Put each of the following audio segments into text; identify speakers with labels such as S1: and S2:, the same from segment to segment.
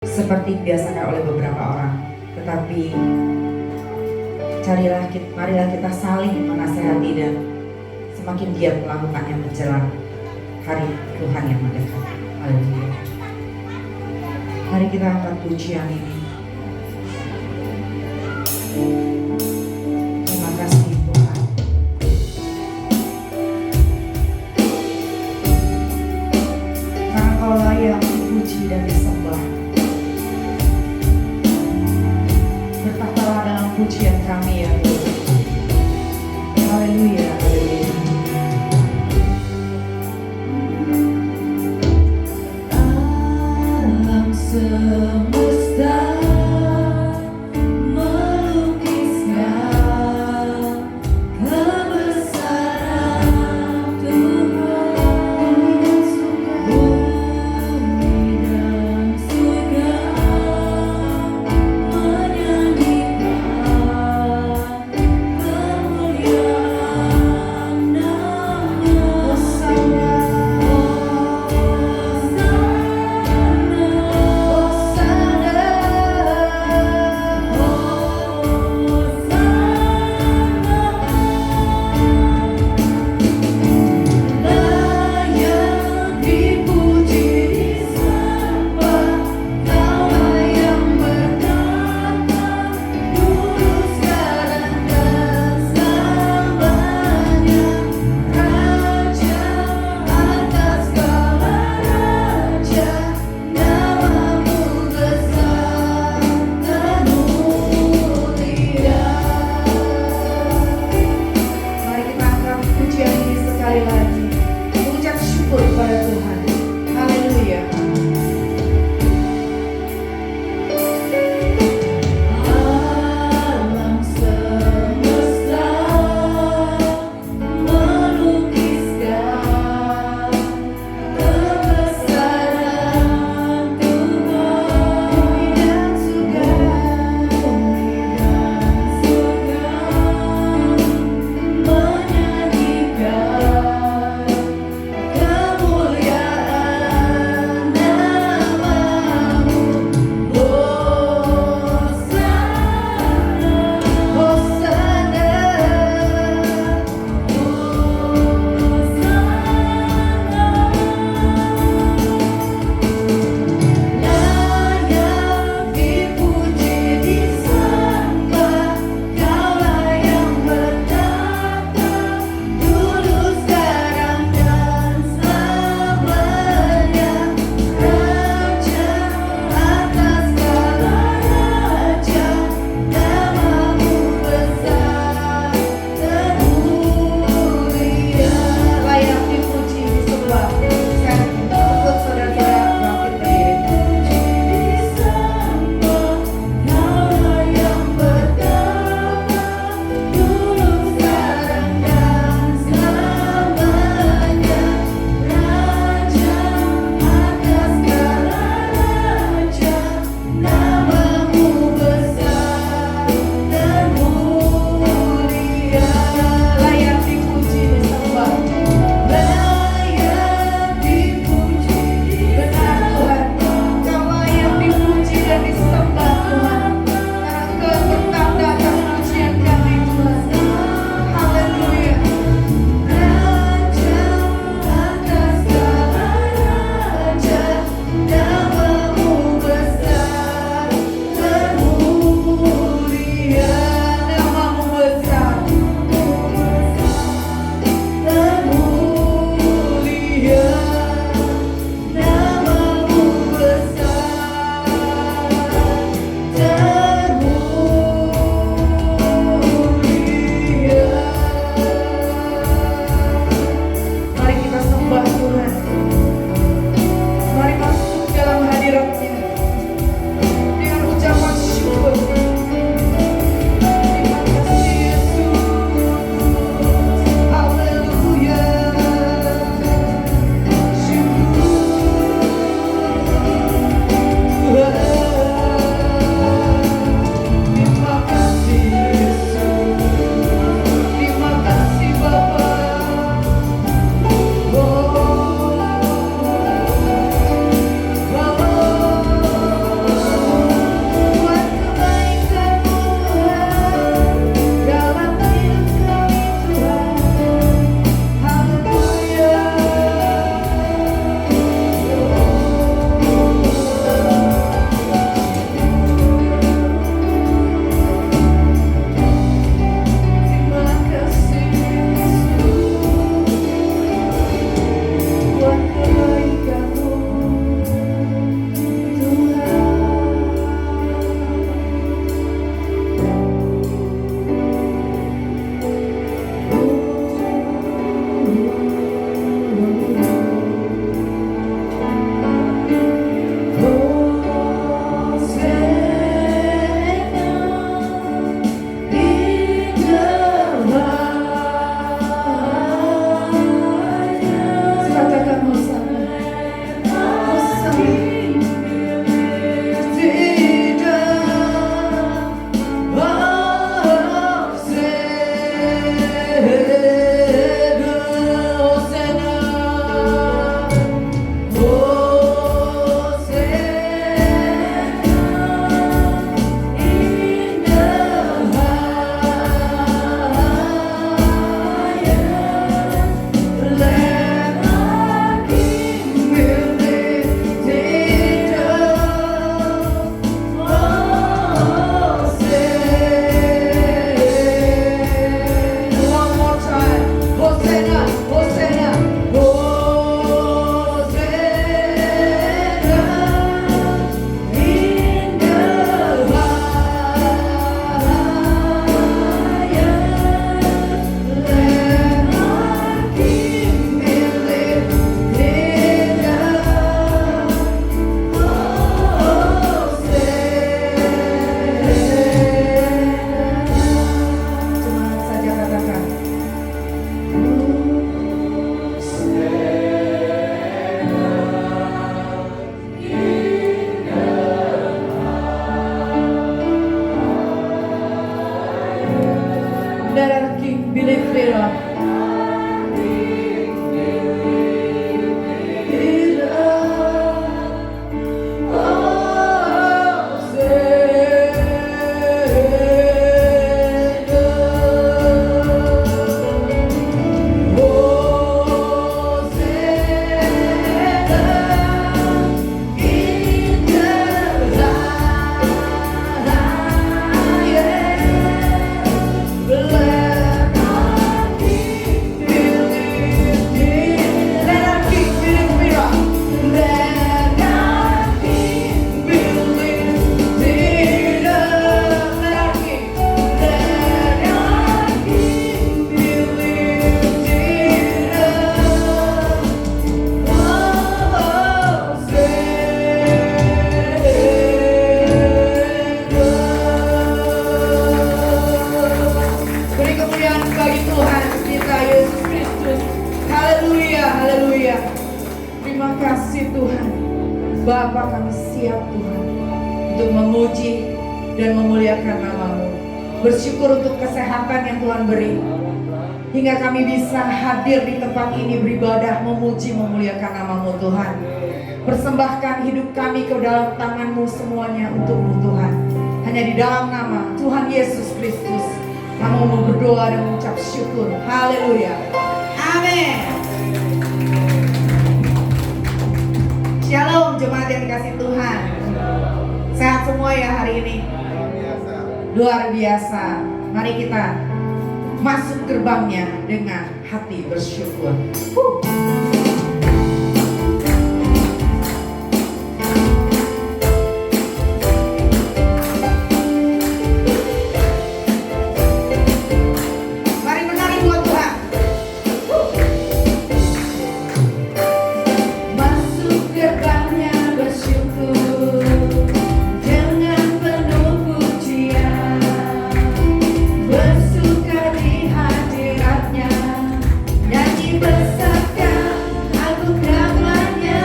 S1: seperti dibiasakan oleh beberapa orang, tetapi marilah kita saling menasehati dan semakin giat melakukannya menjelang hari Tuhan yang mendekat. Haleluya. Mari kita angkat pujian ini. Terima kasih Tuhan. Karena Kau layak dipuji dan disembah. Bertahtalah dalam pujian kami ya Tuhan. Haleluya, haleluya. Alam semesta melukiskan kebesaran Tuhan. Bumi dan surga menyanyikan kemuliaan nama-Nya. Hosana, Hosana, untuk memuji dan memuliakan nama-Mu. Bersyukur untuk kesehatan yang Tuhan beri, hingga kami bisa hadir di tempat ini beribadah, memuji, memuliakan nama-Mu Tuhan. Persembahkan hidup kami ke dalam tangan-Mu semuanya untuk-Mu Tuhan. Hanya di dalam nama Tuhan Yesus Kristus kami mau berdoa dan mengucap syukur. Haleluya. Amin. Shalom jemaat yang dikasih Tuhan. Sehat semua ya hari ini. Luar biasa. Mari kita masuk gerbangnya dengan hati bersyukur. Mari menari buat Tuhan. Masuk gerbangnya bersyukur dengan penuh pujian, bersuka di hadiratnya, nyanyi besarkan agung namanya,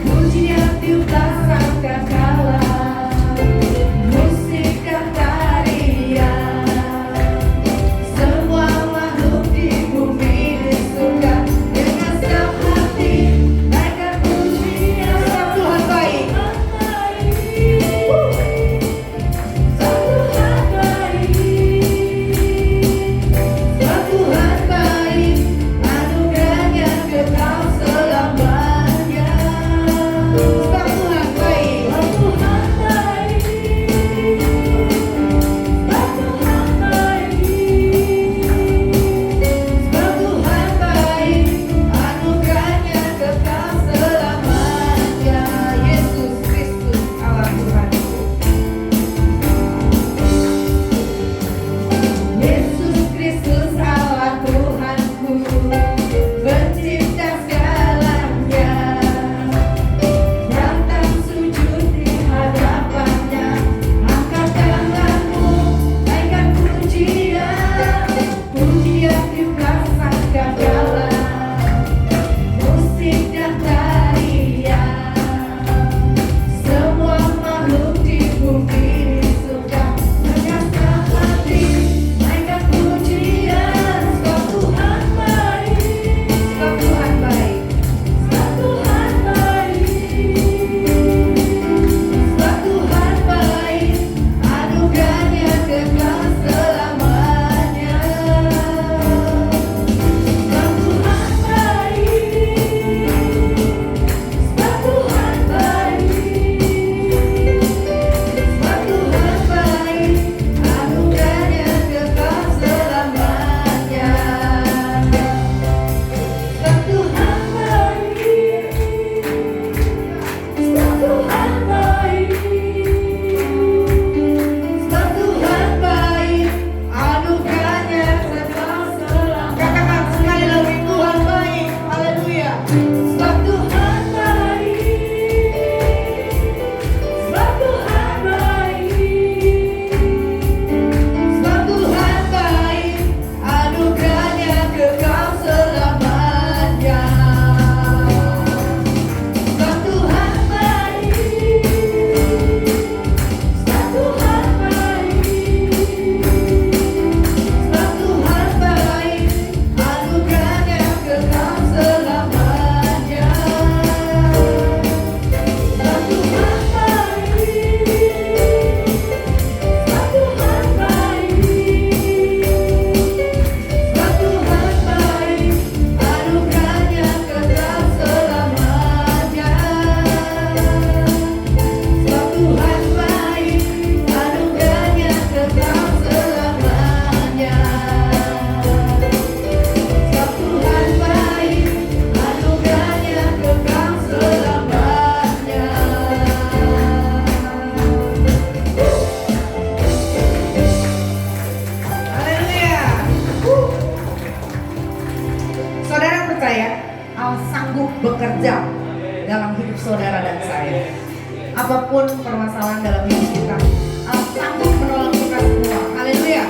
S1: puji yang tiuplah sangkakala, musik dan tarian, semua makhluk di bumi disuka dengan senang hati, naikkan pujian. Sebab Tuhan baik. Sebab Tuhan baik, anugerahnya kekal selamanya. Sebab Tuhan baik. Sebab Tuhan baik, anugerahnya kekal selamanya. Yesus Kristus Allah Tuhanku. Yesus Kristus Allah Tuhanku, pencipta segalanya, datang sujud di hadapannya, angkat tanganmu, naikkan pujian, pujian tiuplah sangkakala, musik dan tarian, semua makhluk di bumi disuka dengan senang hati, naikkan pujian. Sebab Tuhan baik. Sebab Tuhan baik. Sebab Tuhan baik. Sebab Tuhan baik, anugerahnya kekal selamanya. Sebab Tuhan baik. Sebab Tuhan baik. Sebab Tuhan baik, anugerahnya kekal selamanya. Sebab Tuhan baik. Sebab Tuhan baik. Sebab Tuhan baik, anugerahnya kekal selamanya. Katakan sekali lagi, Tuhan baik. Haleluya. Sebab Tuhan baik. Sebab Tuhan baik. Sebab Tuhan baik, anugerahnya kekal selamanya. Sebab Tuhan baik. Sebab Tuhan baik. Sebab Tuhan baik, anugerahnya kekal selamanya. Sebab Tuhan baik. Sebab Tuhan baik. Sebab Tuhan baik, anugerahnya kekal selamanya. Sebab Tuhan baik, anugerahnya kekal selamanya. Sebab Tuhan baik, anugerahnya kekal selamanya. Haleluya. Saudara percaya Allah sanggup bekerja dalam hidup saudara dan saya. Apapun permasalahan dalam hidup kita, Allah sanggup menolong kita semua. Haleluya.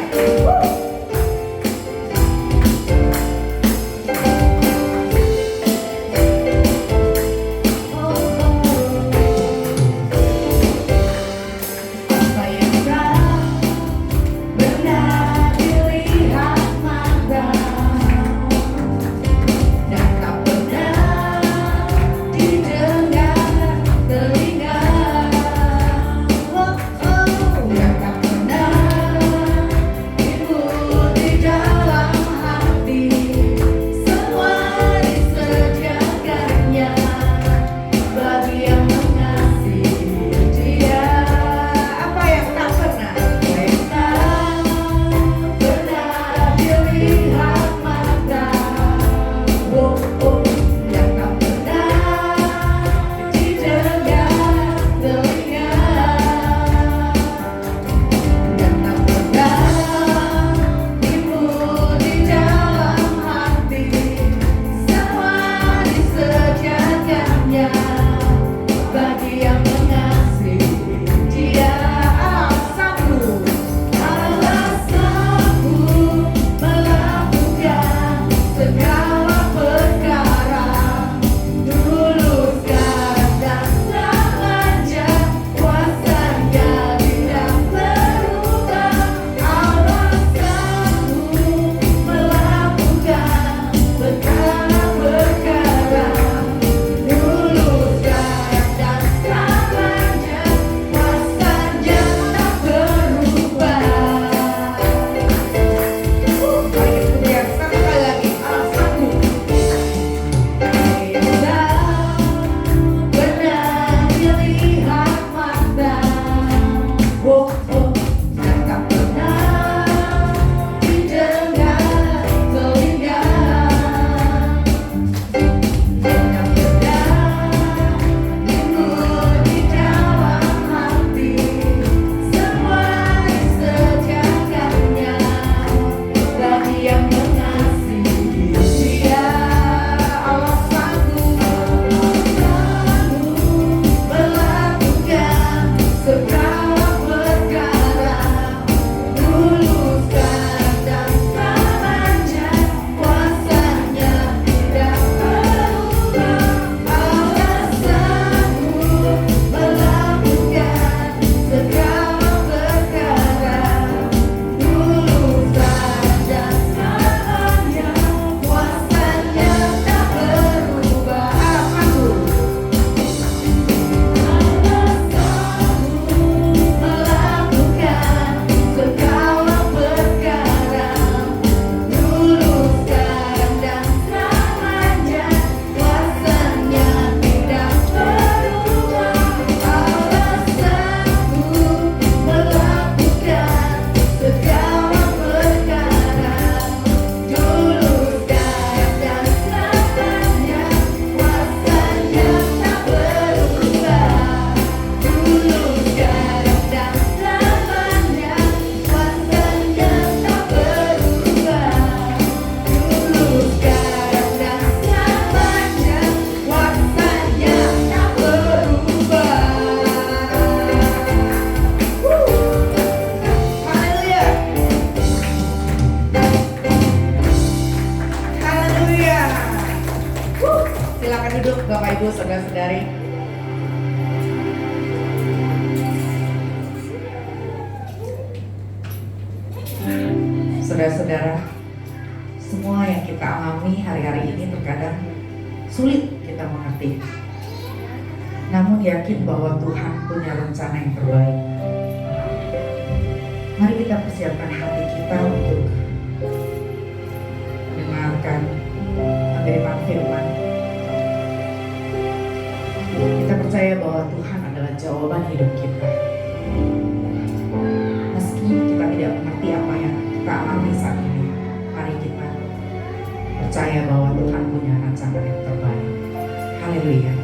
S1: Saudara-saudara, semua yang kita alami hari-hari ini terkadang sulit kita mengerti. Namun yakin bahwa Tuhan punya rencana yang terbaik. Mari kita persiapkan hati kita untuk mendengarkan penerimaan firman. Kita percaya bahwa Tuhan adalah jawaban hidup kita. Meski kita tidak mengerti apa yang kita alami saat ini, mari kita percaya bahwa Tuhan punya rencana yang terbaik. Haleluya.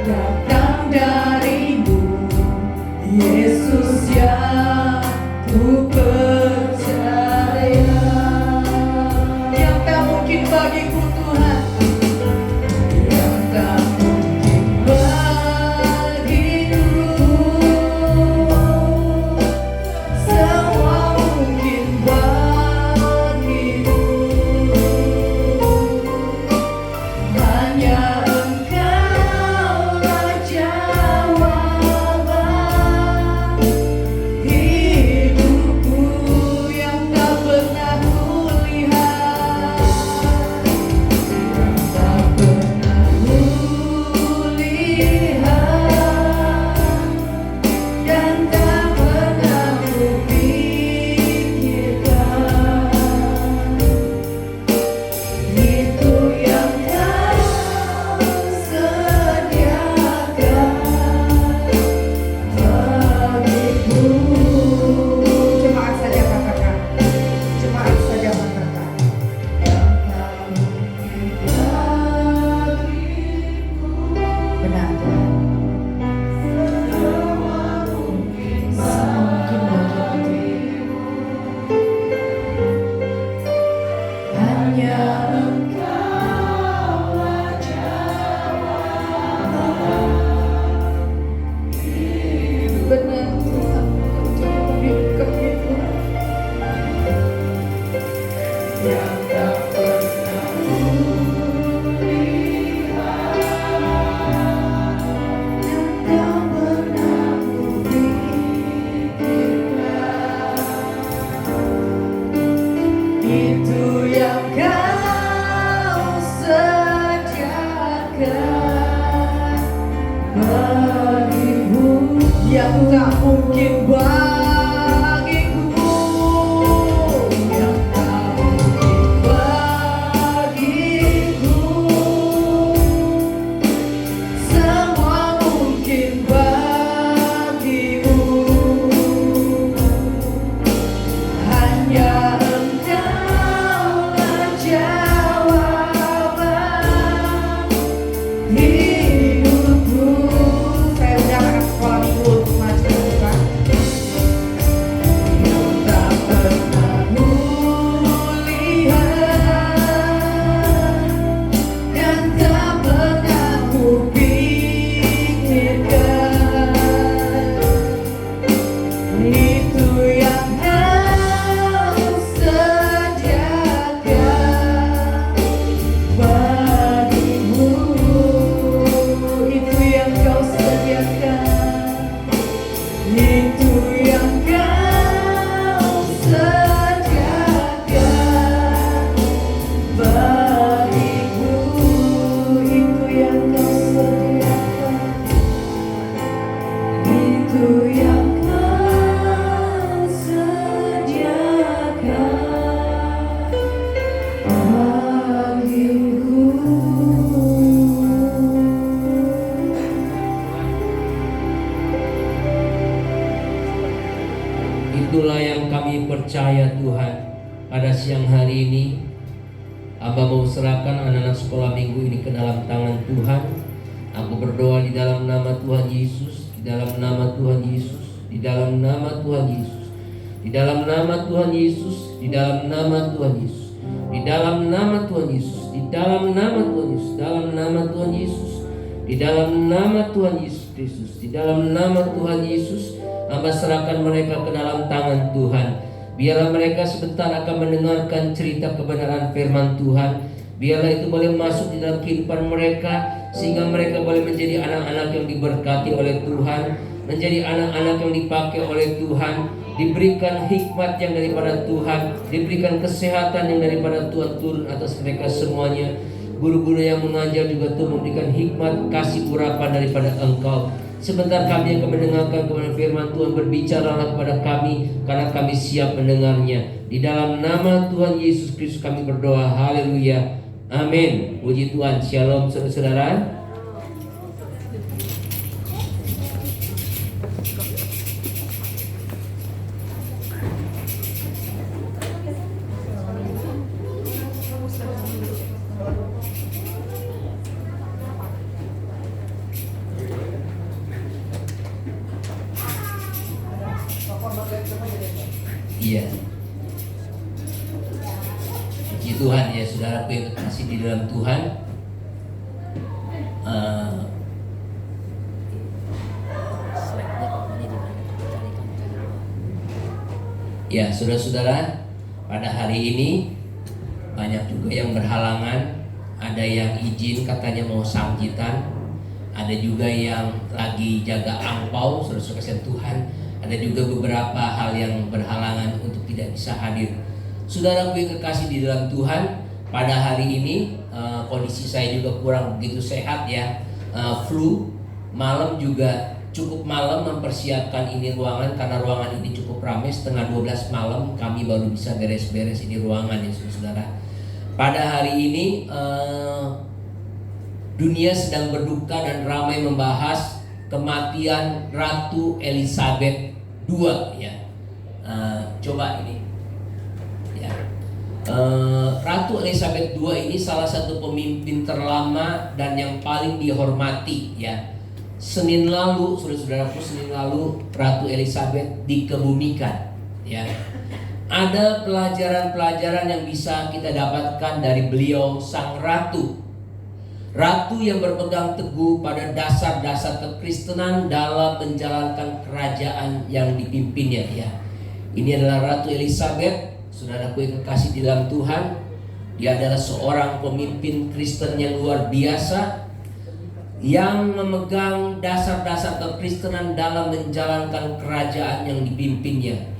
S2: Datang darimu, Yesus yang ku percaya.
S1: itu yang kau sediakan bagimu, yang tak mungkin bagiku, yang tak mungkin bagiku, semua mungkin bagimu. Hanya Engkaulah jawaban hidupku. Saya undang anak sekolah minggu untuk maju ke depan. Yang tak pernah kulihat dan tak pernah kupikirkan, itu yang kau sediakan bagimu, itu yang kau sediakan, itu yang kau sediakan bagiku, itu yang kau sediakan, itu yang kau sediakan bagiku.
S2: Itulah yang kami percaya Tuhan. Pada siang hari ini Abah mau serahkan anak-anak sekolah minggu ini ke dalam tangan Tuhan. Aku berdoa di dalam nama Tuhan Yesus, di dalam nama Tuhan Yesus, di dalam nama Tuhan Yesus, di dalam nama Tuhan Yesus, di dalam nama Tuhan Yesus, di dalam nama Tuhan Yesus, di dalam nama Tuhan Yesus, dalam nama Tuhan Yesus, di dalam nama Tuhan Yesus Kristus, di dalam nama Tuhan Yesus. Hamba serahkan mereka ke dalam tangan Tuhan. Biarlah mereka sebentar akan mendengarkan cerita kebenaran firman Tuhan. Biarlah itu boleh masuk di dalam kehidupan mereka, sehingga mereka boleh menjadi anak-anak yang diberkati oleh Tuhan, menjadi anak-anak yang dipakai oleh Tuhan, diberikan hikmat yang daripada Tuhan, diberikan kesehatan yang daripada Tuhan turun atas mereka semuanya. Guru-guru yang mengajar juga Tuhan memberikan hikmat, kasih urapan daripada Engkau. Sebentar kami akan mendengarkan kebenaran firman Tuhan. Berbicaralah kepada kami, karena kami siap mendengarnya. Di dalam nama Tuhan Yesus Kristus kami berdoa. Haleluya. Amin. Puji Tuhan. Shalom saudara-saudara. Iya. Puji Tuhan ya saudaraku yang terkasih di dalam Tuhan. Ya saudara-saudara, pada hari ini banyak juga yang berhalangan. Ada yang izin katanya mau samjitan, ada juga yang lagi jaga angpau, saudara-saudara kasih Tuhan. Ada juga beberapa hal yang berhalangan untuk tidak bisa hadir. Saudaraku yang terkasih di dalam Tuhan, pada hari ini kondisi saya juga kurang begitu sehat ya, flu. Malam juga cukup malam mempersiapkan ini ruangan, karena ruangan ini cukup ramai. Setengah 12 malam kami baru bisa beres-beres ini ruangan ya saudara. Pada hari ini dunia sedang berduka dan ramai membahas kematian Ratu Elizabeth II ya. Coba ini ya. Ratu Elizabeth II ini salah satu pemimpin terlama dan yang paling dihormati ya. Senin lalu, saudara-saudaraku, Senin lalu Ratu Elizabeth dikebumikan ya. Ada pelajaran-pelajaran yang bisa kita dapatkan dari beliau sang ratu. Ratu yang berpegang teguh pada dasar-dasar kekristenan dalam menjalankan kerajaan yang dipimpinnya ya. Ini adalah Ratu Elizabeth, saudaraku yang kekasih di dalam Tuhan. Dia adalah seorang pemimpin Kristen yang luar biasa, yang memegang dasar-dasar kekristenan dalam menjalankan kerajaan yang dipimpinnya.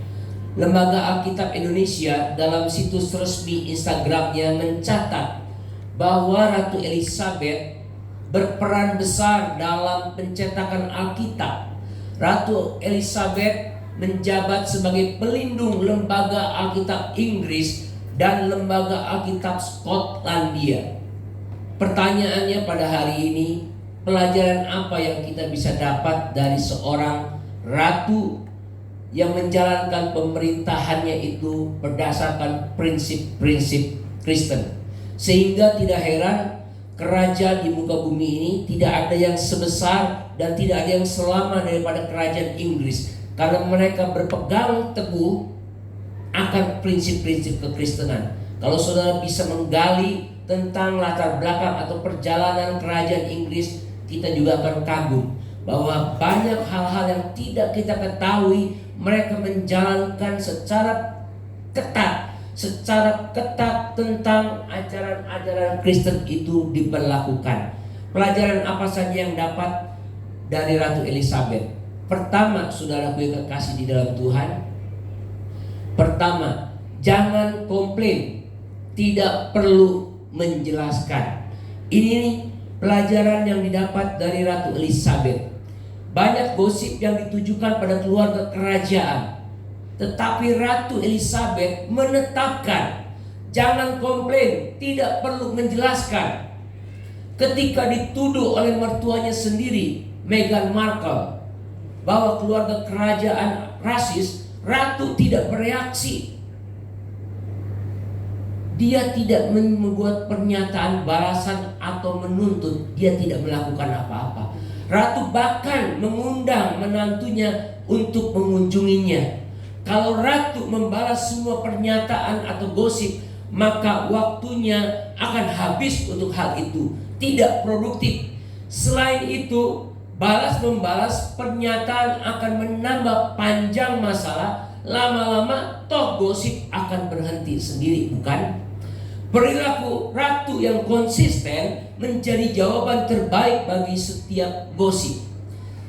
S2: Lembaga Alkitab Indonesia dalam situs resmi Instagramnya mencatat bahwa Ratu Elizabeth berperan besar dalam pencetakan Alkitab. Ratu Elizabeth menjabat sebagai pelindung lembaga Alkitab Inggris dan lembaga Alkitab Skotlandia. Pertanyaannya pada hari ini, pelajaran apa yang kita bisa dapat dari seorang ratu yang menjalankan pemerintahannya itu berdasarkan prinsip-prinsip Kristen? Sehingga tidak heran kerajaan di muka bumi ini tidak ada yang sebesar dan tidak ada yang selama daripada kerajaan Inggris, karena mereka berpegang teguh akan prinsip-prinsip kekristenan. Kalau saudara bisa menggali tentang latar belakang atau perjalanan kerajaan Inggris, kita juga akan kagum bahwa banyak hal-hal yang tidak kita ketahui mereka menjalankan secara ketat tentang ajaran-ajaran Kristen itu diberlakukan. Pelajaran apa saja yang dapat dari Ratu Elizabeth? Pertama, saudaraku yang kekasih di dalam Tuhan, pertama, jangan komplain, tidak perlu menjelaskan. Ini pelajaran yang didapat dari Ratu Elizabeth. Banyak gosip yang ditujukan pada keluarga kerajaan, tetapi Ratu Elizabeth menetapkan jangan komplain, tidak perlu menjelaskan. Ketika dituduh oleh mertuanya sendiri, Meghan Markle, bahwa keluarga kerajaan rasis, Ratu tidak bereaksi. Dia tidak membuat pernyataan balasan atau menuntut, dia tidak melakukan apa-apa. Ratu bahkan mengundang menantunya untuk mengunjunginya. Kalau Ratu membalas semua pernyataan atau gosip, maka waktunya akan habis untuk hal itu, tidak produktif. Selain itu, balas-membalas pernyataan akan menambah panjang masalah. Lama-lama toh gosip akan berhenti sendiri, bukan? Perilaku ratu yang konsisten menjadi jawaban terbaik bagi setiap gosip.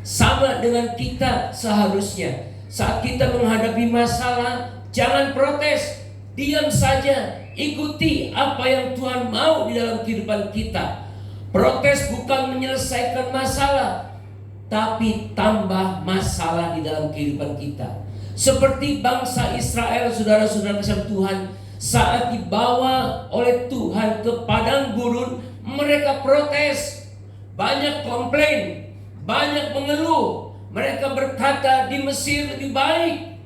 S2: Sama dengan kita seharusnya. Saat kita menghadapi masalah, jangan protes, diam saja, ikuti apa yang Tuhan mau di dalam kehidupan kita. Protes bukan menyelesaikan masalah, tapi tambah masalah di dalam kehidupan kita. Seperti bangsa Israel, saudara-saudara kasih Tuhan, saat dibawa oleh Tuhan ke padang gurun, mereka protes, banyak komplain, banyak mengeluh. Mereka berkata di Mesir lebih baik,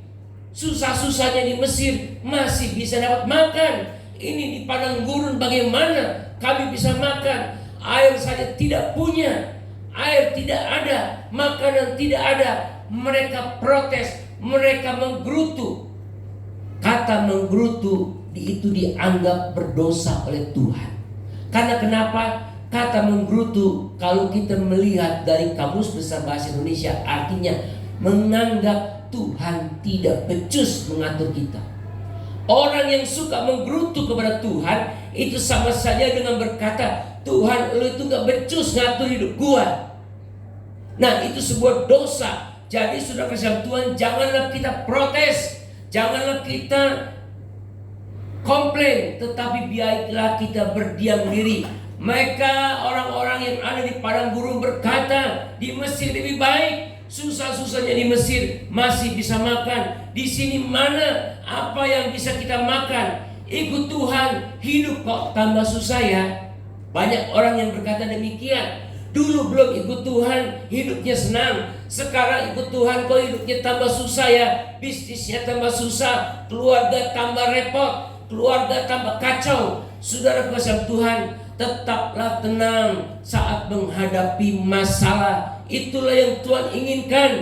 S2: susah-susahnya di Mesir masih bisa dapat makan. Ini di padang gurun bagaimana kami bisa makan? Air saja tidak punya, air tidak ada, makanan tidak ada. Mereka protes, mereka menggerutu. Kata menggerutu itu dianggap berdosa oleh Tuhan. Karena kenapa? Kata menggerutu kalau kita melihat dari Kamus Besar Bahasa Indonesia artinya menganggap Tuhan tidak becus mengatur kita. Orang yang suka menggerutu kepada Tuhan itu sama saja dengan berkata, Tuhan, lu itu gak becus ngatur hidup gua. Nah, itu sebuah dosa. Jadi saudara kasih Tuhan, janganlah kita protes, janganlah kita komplain, tetapi biarlah kita berdiam diri. Mereka orang-orang yang ada di padang gurun berkata di Mesir lebih baik, susah-susahnya di Mesir masih bisa makan. Di sini mana apa yang bisa kita makan? Ikut Tuhan, hidup kok tambah susah ya. Banyak orang yang berkata demikian. Dulu belum ikut Tuhan, hidupnya senang. Sekarang ikut Tuhan, kok hidupnya tambah susah ya. Bisnisnya tambah susah, keluarga tambah repot, keluarga tambah kacau. Saudara kasih Tuhan, tetaplah tenang saat menghadapi masalah. Itulah yang Tuhan inginkan.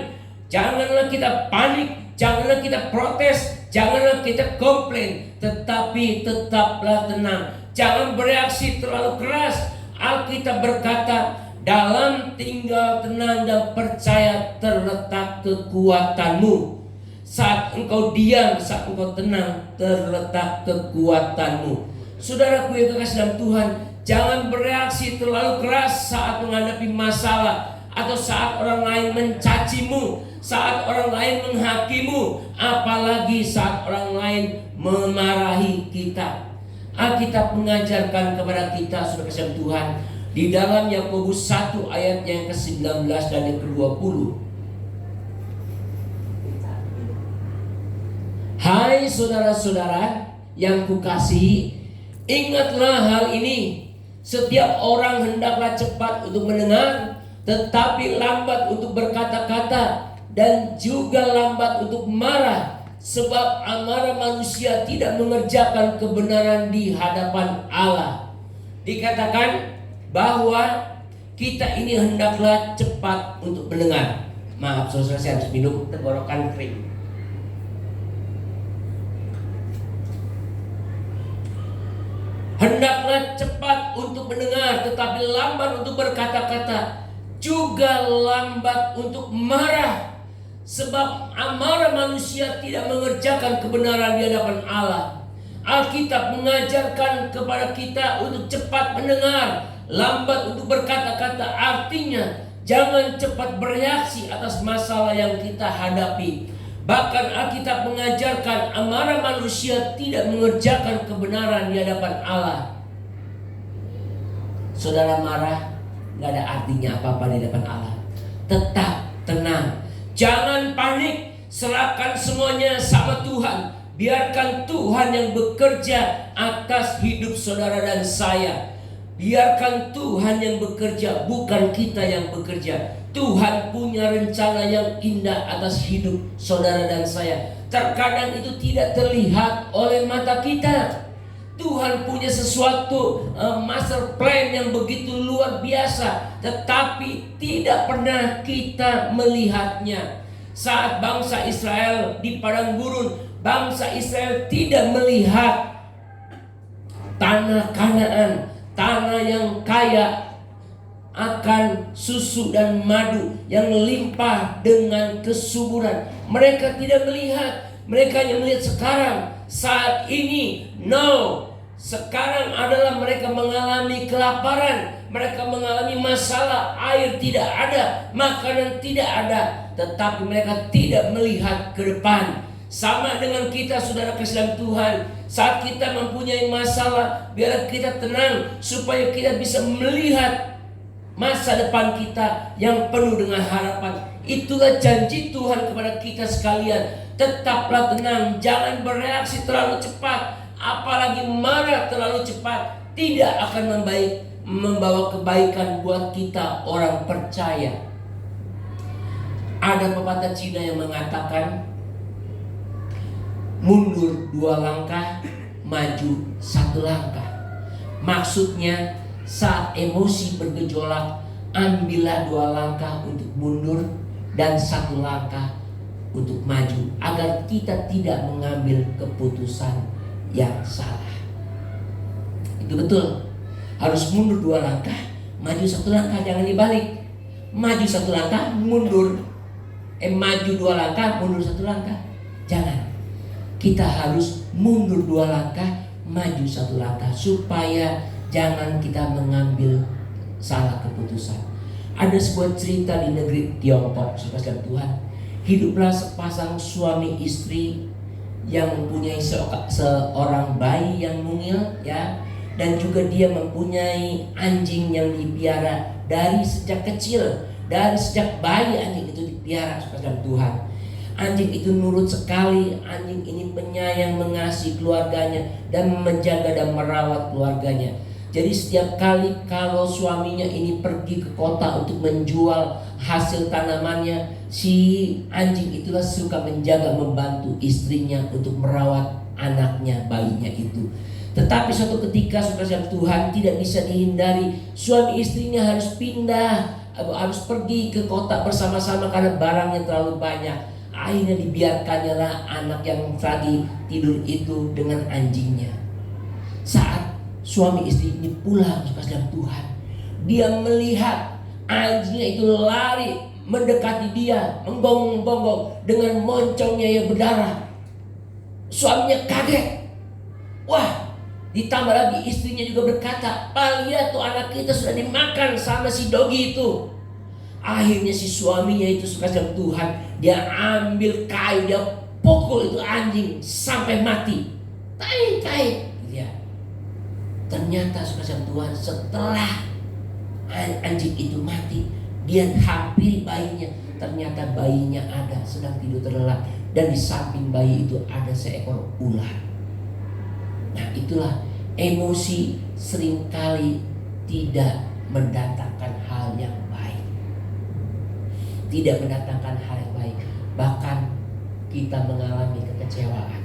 S2: Janganlah kita panik, janganlah kita protes, janganlah kita komplain, tetapi tetaplah tenang. Jangan bereaksi terlalu keras. Alkitab berkata, dalam tinggal tenang dan percaya terletak kekuatanmu. Saat engkau diam, saat engkau tenang, terletak kekuatanmu. Saudaraku yang kekasih dalam Tuhan, jangan bereaksi terlalu keras saat menghadapi masalah atau saat orang lain mencacimu. saat orang lain menghakimu, apalagi saat orang lain memarahi kita. Alkitab mengajarkan kepada kita, saudara kasih Tuhan, di dalam Yakobus 1 ayat yang ke-19 dan yang ke-20. Hai saudara-saudara yang kukasihi, ingatlah hal ini. Setiap orang hendaklah cepat untuk mendengar, tetapi lambat untuk berkata-kata, dan juga lambat untuk marah. Sebab amarah manusia tidak mengerjakan kebenaran di hadapan Allah. Dikatakan bahwa kita ini hendaklah cepat untuk mendengar. Maaf saudara, saya harus minum, tenggorokan kering. Hendaklah cepat untuk mendengar, tetapi lambat untuk berkata-kata, juga lambat untuk marah. Sebab amarah manusia tidak mengerjakan kebenaran di hadapan Allah. Alkitab mengajarkan kepada kita untuk cepat mendengar, lambat untuk berkata-kata. Artinya jangan cepat bereaksi atas masalah yang kita hadapi. Bahkan Alkitab mengajarkan amarah manusia tidak mengerjakan kebenaran di hadapan Allah. Saudara marah, gak ada artinya apa-apa di hadapan Allah. Tetap tenang, jangan panik, serahkan semuanya sama Tuhan. Biarkan Tuhan yang bekerja atas hidup saudara dan saya. Biarkan Tuhan yang bekerja, bukan kita yang bekerja. Tuhan punya rencana yang indah atas hidup saudara dan saya. Terkadang itu tidak terlihat oleh mata kita. Tuhan punya sesuatu master plan yang begitu luar biasa, tetapi tidak pernah kita melihatnya. Saat bangsa Israel di padang gurun, bangsa Israel tidak melihat tanah Kanaan, tanah yang kaya akan susu dan madu, yang limpah dengan kesuburan. Mereka tidak melihat, mereka hanya melihat sekarang, saat ini. No, sekarang adalah mereka mengalami kelaparan, mereka mengalami masalah, air tidak ada, makanan tidak ada, tetapi mereka tidak melihat ke depan. Sama dengan kita, saudara kasih Tuhan, saat kita mempunyai masalah, biar kita tenang supaya kita bisa melihat masa depan kita yang penuh dengan harapan. Itulah janji Tuhan kepada kita sekalian. Tetaplah tenang, jangan bereaksi terlalu cepat, apalagi marah terlalu cepat. Tidak akan membawa kebaikan buat kita orang percaya. Ada pepatah Cina yang mengatakan, mundur 2 langkah, maju 1 langkah. Maksudnya saat emosi bergejolak, ambillah 2 langkah untuk mundur dan 1 langkah untuk maju, agar kita tidak mengambil keputusan yang salah. Itu betul. Harus mundur 2 langkah, maju 1 langkah, jangan dibalik. Maju 1 langkah, mundur. Maju 2 langkah, mundur 1 langkah. Jangan. Kita harus mundur 2 langkah, maju 1 langkah, supaya jangan kita mengambil salah keputusan. Ada sebuah cerita di negeri Tiongkok, saudara Tuhan. Hiduplah sepasang suami istri yang mempunyai seorang bayi yang mungil, ya, dan juga dia mempunyai anjing yang dipiara dari sejak kecil, dari sejak bayi anjing itu dipiara, saudara Tuhan. Anjing itu nurut sekali, anjing ini penyayang, mengasihi keluarganya dan menjaga dan merawat keluarganya. Jadi setiap kali kalau suaminya ini pergi ke kota untuk menjual hasil tanamannya, si anjing itulah suka menjaga, membantu istrinya untuk merawat anaknya, bayinya itu. Tetapi suatu ketika, saudara Tuhan, tidak bisa dihindari, suami istrinya harus pindah, harus pergi ke kota bersama-sama karena barangnya terlalu banyak. Akhirnya dibiarkannya lah anak yang tadi tidur itu dengan anjingnya. Saat suami istri ini pulang, saudara Tuhan, dia melihat anjingnya itu lari mendekati dia, menggonggong-gonggong dengan moncongnya yang berdarah. Suaminya kaget. Wah, ditambah lagi istrinya juga berkata, "Pak, lihat tuh anak kita sudah dimakan sama si dogi itu." Akhirnya si suaminya itu suka sama Tuhan, dia ambil kayu, dia pukul itu anjing sampai mati. Tai. Ya. Ternyata suka sama Tuhan, setelah anjing itu mati, dia hampiri bayinya. Ternyata bayinya ada sedang tidur terlelap, dan di samping bayi itu ada seekor ular. Nah, itulah emosi seringkali tidak mendatangkan hal yang baik. Tidak mendatangkan hal yang baik. Bahkan kita mengalami kekecewaan.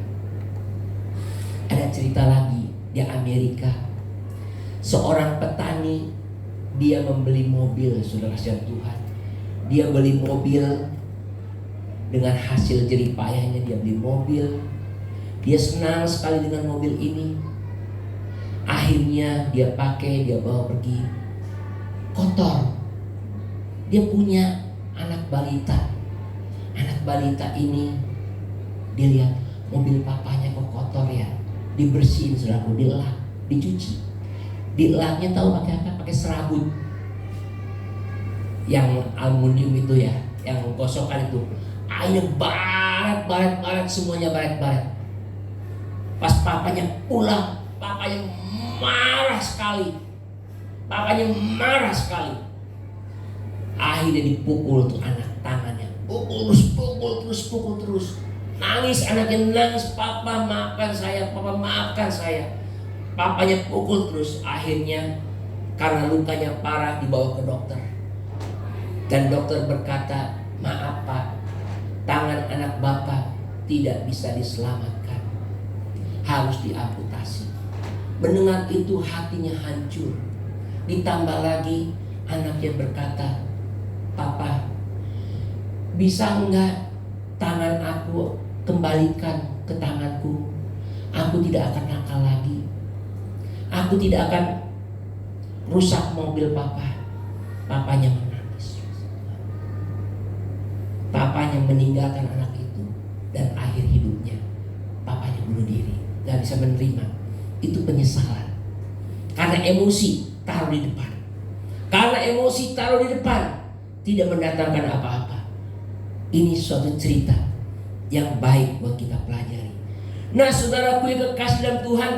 S2: Ada cerita lagi di Amerika. Seorang petani, dia membeli mobil, saudara sekalian Tuhan. Dia beli mobil dengan hasil jerih payahnya, dia beli mobil. Dia senang sekali dengan mobil ini. Akhirnya dia pakai, dia bawa pergi. Kotor. Dia punya anak balita. Anak balita ini, dia lihat mobil papanya kok kotor ya. Dibersihin, saudaraku, dilap, dicuci. Dilapnya tahu pakai apa? Pakai serabut yang aluminium itu ya, yang gosokan itu. Airnya baret, semuanya baret. Pas papanya pulang, papanya marah sekali. Akhirnya dipukul tuh anak, tangannya. Pukul terus. Nangis anaknya, nangis, papa maafkan saya. Papanya pukul terus. Akhirnya karena lukanya parah dibawa ke dokter. Dan dokter berkata, maaf Pak, tangan anak Bapak tidak bisa diselamatkan, harus diamputasi. Mendengar itu hatinya hancur. Ditambah lagi anaknya berkata, Papa, bisa enggak tangan aku kembalikan ke tanganku? Aku tidak akan nakal lagi. Aku tidak akan rusak mobil Papa. Papanya menangis. Papanya meninggalkan anak itu, dan akhir hidupnya papanya bunuh diri. Gak bisa menerima. Itu penyesalan. Karena emosi taruh di depan. Tidak mendatangkan apa-apa. Ini suatu cerita yang baik buat kita pelajari. Nah, saudaraku yang kekasih dalam Tuhan,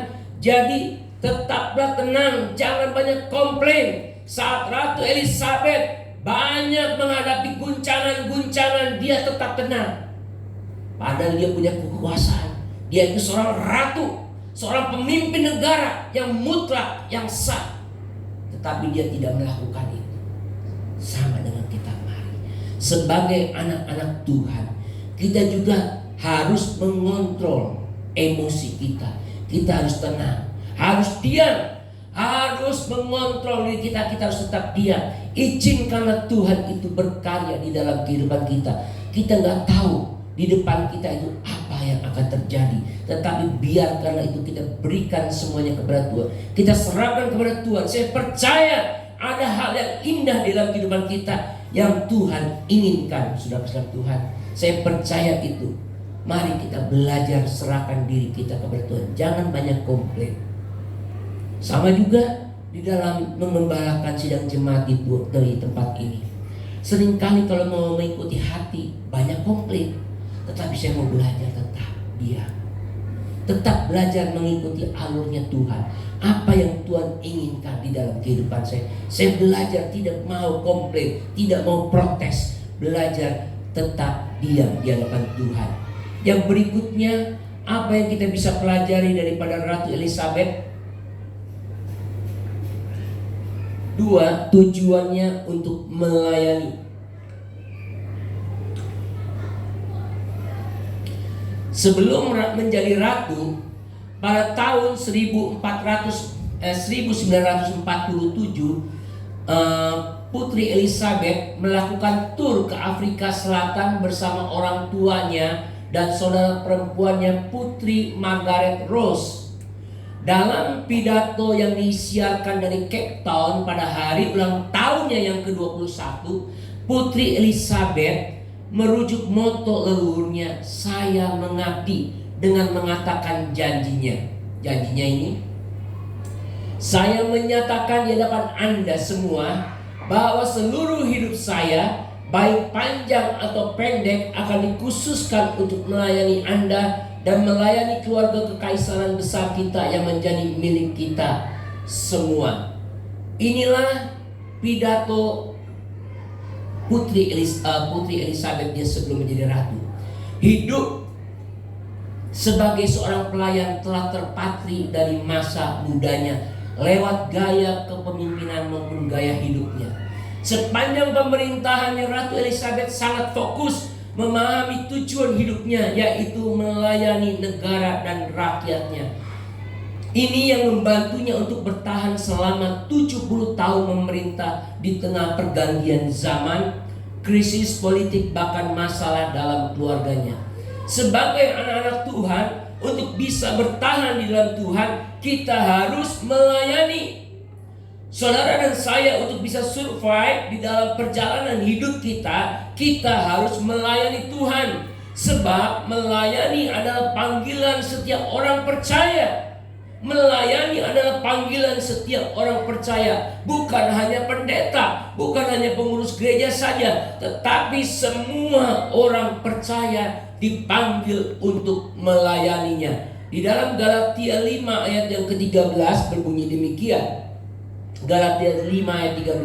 S2: jadi tetaplah tenang, jangan banyak komplain. Saat Ratu Elizabeth banyak menghadapi guncangan, dia tetap tenang. Padahal dia punya kekuasaan. Dia itu seorang ratu, seorang pemimpin negara yang mutlak, yang sah. Tetapi dia tidak melakukan itu. Sama dengan kita mari. Sebagai anak-anak Tuhan, kita juga harus mengontrol emosi kita. Kita harus tenang, harus diam, harus mengontrol diri kita. Kita harus tetap diam. Izinkanlah Tuhan itu berkarya di dalam kehidupan kita. Kita nggak tahu di depan kita itu apa yang akan terjadi, tetapi biarkanlah itu kita berikan semuanya kepada Tuhan. Kita serahkan kepada Tuhan. Saya percaya ada hal yang indah di dalam kehidupan kita yang Tuhan inginkan, saudara-saudara Tuhan. Saya percaya itu. Mari kita belajar serahkan diri kita kepada Tuhan. Jangan banyak komplain. Sama juga di dalam mengembalakan sidang jemaat di tempat ini. Seringkali kalau mau mengikuti hati banyak komplain. Tetapi saya mau belajar tetap diam. Tetap belajar mengikuti alurnya Tuhan. Apa yang Tuhan inginkan di dalam kehidupan saya. Saya belajar tidak mau komplain, tidak mau protes. Belajar tetap diam di hadapan Tuhan. Yang berikutnya, apa yang kita bisa pelajari daripada Ratu Elizabeth? 2, tujuannya untuk melayani. Sebelum menjadi ratu, pada tahun 1947, Putri Elizabeth melakukan tur ke Afrika Selatan bersama orang tuanya dan saudara perempuannya, Putri Margaret Rose. Dalam pidato yang disiarkan dari Cape Town pada hari ulang tahunnya yang ke-21, Putri Elizabeth merujuk moto leluhurnya, saya mengabdi, dengan mengatakan janjinya. Janjinya ini, saya menyatakan di hadapan Anda semua bahwa seluruh hidup saya, baik panjang atau pendek, akan dikhususkan untuk melayani Anda dan melayani keluarga kekaisaran besar kita yang menjadi milik kita semua. Inilah pidato Putri Elizabeth dia sebelum menjadi ratu. Hidup sebagai seorang pelayan telah terpatri dari masa mudanya lewat gaya kepemimpinan maupun gaya hidupnya. Sepanjang pemerintahannya, Ratu Elizabeth sangat fokus memahami tujuan hidupnya, yaitu melayani negara dan rakyatnya. Ini yang membantunya untuk bertahan selama 70 tahun memerintah di tengah pergantian zaman, krisis politik, bahkan masalah dalam keluarganya. Sebagai anak-anak Tuhan, untuk bisa bertahan di dalam Tuhan, kita harus melayani. Saudara dan saya untuk bisa survive di dalam perjalanan hidup kita, kita harus melayani Tuhan. Sebab melayani adalah panggilan setiap orang percaya. Melayani adalah panggilan setiap orang percaya. Bukan hanya pendeta, bukan hanya pengurus gereja saja, tetapi semua orang percaya dipanggil untuk melayaninya. Di dalam Galatia 5 ayat yang ke-13 berbunyi demikian. Galatia 5 ayat 13,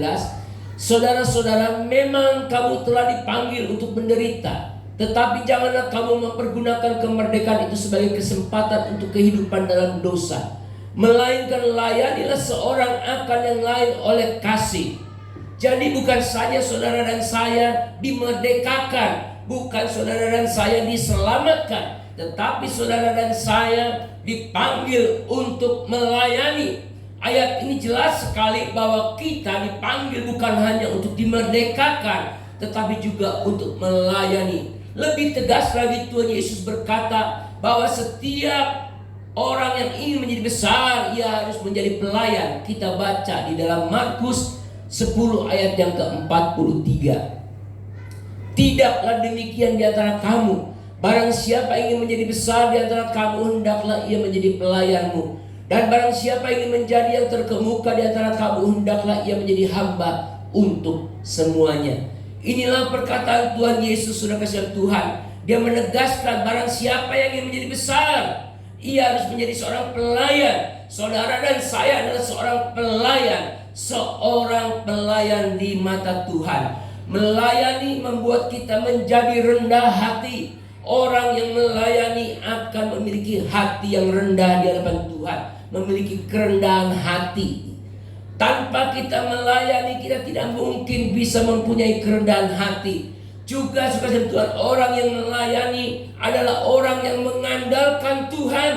S2: saudara-saudara, memang kamu telah dipanggil untuk menderita, tetapi janganlah kamu mempergunakan kemerdekaan itu sebagai kesempatan untuk kehidupan dalam dosa, melainkan layanilah seorang akan yang lain oleh kasih. Jadi bukan saja saudara dan saya dimerdekakan, bukan saudara dan saya diselamatkan, tetapi saudara dan saya dipanggil untuk melayani. Ayat ini jelas sekali bahwa kita dipanggil bukan hanya untuk dimerdekakan, tetapi juga untuk melayani. Lebih tegas lagi Tuhan Yesus berkata bahwa setiap orang yang ingin menjadi besar, ia harus menjadi pelayan. Kita baca di dalam Markus 10 ayat yang ke-43. Tidaklah demikian di antara kamu. Barang siapa ingin menjadi besar di antara kamu, hendaklah ia menjadi pelayanmu. Dan barang siapa ingin menjadi yang terkemuka di antara kamu, hendaklah ia menjadi hamba untuk semuanya. Inilah perkataan Tuhan Yesus, saudara kasih Tuhan. Dia menegaskan barang siapa yang ingin menjadi besar, ia harus menjadi seorang pelayan. Saudara dan saya adalah seorang pelayan. Seorang pelayan di mata Tuhan. Melayani membuat kita menjadi rendah hati. Orang yang melayani akan memiliki hati yang rendah di hadapan Tuhan, memiliki kerendahan hati. Tanpa kita melayani, kita tidak mungkin bisa mempunyai kerendahan hati. Juga sekalian Tuhan, orang yang melayani adalah orang yang mengandalkan Tuhan.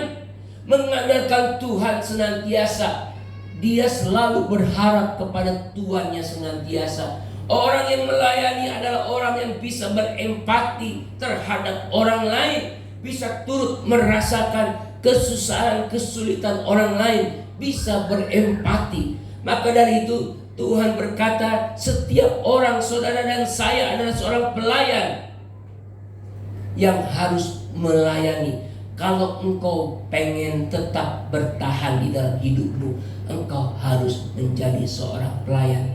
S2: Mengandalkan Tuhan senantiasa. Dia selalu berharap kepada Tuhannya senantiasa. Orang yang melayani adalah orang yang bisa berempati terhadap orang lain, bisa turut merasakan kesusahan, kesulitan orang lain, bisa berempati. Maka dari itu Tuhan berkata, setiap orang, saudara dan saya adalah seorang pelayan yang harus melayani. Kalau engkau pengen tetap bertahan di dalam hidupmu, engkau harus menjadi seorang pelayan.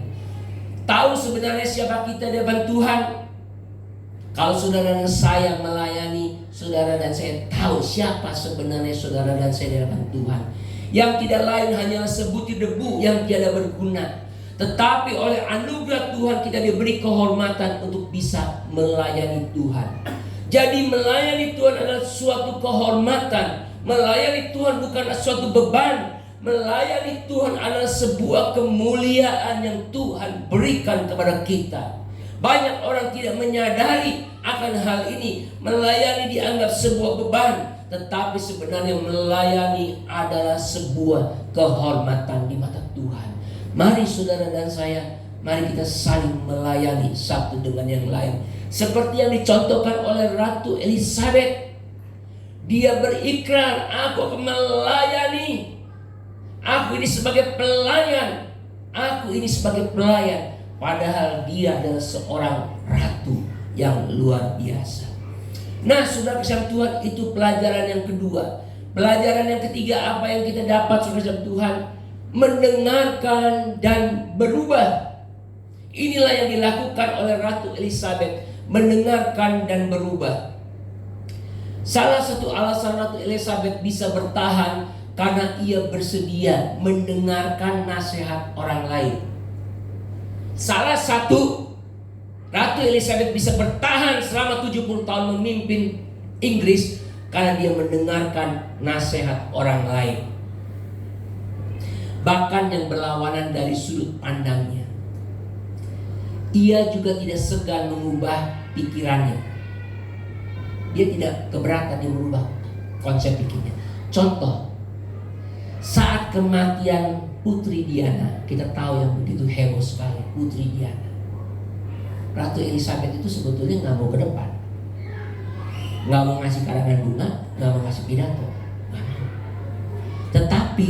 S2: Tahu sebenarnya siapa kita di hadapan Tuhan? Kalau saudara dan saya melayani, saudara dan saya tahu siapa sebenarnya saudara dan saya di hadapan Tuhan. Yang tidak lain hanyalah sebutir debu yang tiada berguna. Tetapi oleh anugerah Tuhan kita diberi kehormatan untuk bisa melayani Tuhan. Jadi melayani Tuhan adalah suatu kehormatan. Melayani Tuhan bukanlah suatu beban. Melayani Tuhan adalah sebuah kemuliaan yang Tuhan berikan kepada kita. Banyak orang tidak menyadari akan hal ini. Melayani dianggap sebuah beban, tetapi sebenarnya melayani adalah sebuah kehormatan di mata Tuhan. Mari saudara dan saya, mari kita saling melayani satu dengan yang lain. Seperti yang dicontohkan oleh Ratu Elizabeth. Dia berikrar, aku akan melayani. Aku ini sebagai pelayan. Aku ini sebagai pelayan. Padahal dia adalah seorang ratu yang luar biasa. Nah, saudara kasih Tuhan, itu pelajaran yang kedua. Pelajaran yang ketiga, apa yang kita dapat saudara kasih Tuhan? Mendengarkan dan berubah. Inilah yang dilakukan oleh Ratu Elizabeth, mendengarkan dan berubah. Salah satu alasan Ratu Elizabeth bisa bertahan karena ia bersedia mendengarkan nasihat orang lain. Salah satu Ratu Elizabeth bisa bertahan selama 70 tahun memimpin Inggris karena dia mendengarkan nasihat orang lain, bahkan yang berlawanan dari sudut pandangnya. Ia juga tidak segan mengubah pikirannya. Dia tidak keberatan dia merubah konsep pikirnya. Contoh, saat kematian Putri Diana, kita tahu yang begitu heboh sekali, Putri Diana. Ratu Elizabeth itu sebetulnya nggak mau ke depan, nggak mau ngasih karangan bunga, nggak mau ngasih pidato, nggak mau. Tetapi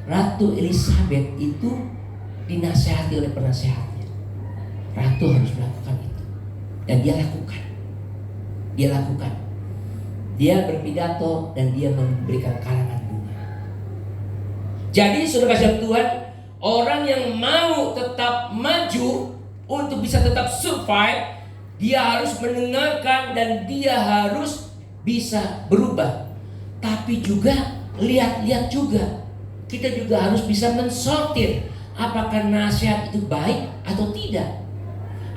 S2: Ratu Elizabeth itu dinasehati oleh penasehatnya. Ratu harus melakukan itu, dan dia lakukan. Dia berpidato dan dia memberikan karangan bunga. Jadi saudara kasih Tuhan, orang yang mau tetap maju untuk bisa tetap survive, dia harus mendengarkan dan dia harus bisa berubah. Tapi juga lihat-lihat juga, kita juga harus bisa mensortir apakah nasihat itu baik atau tidak.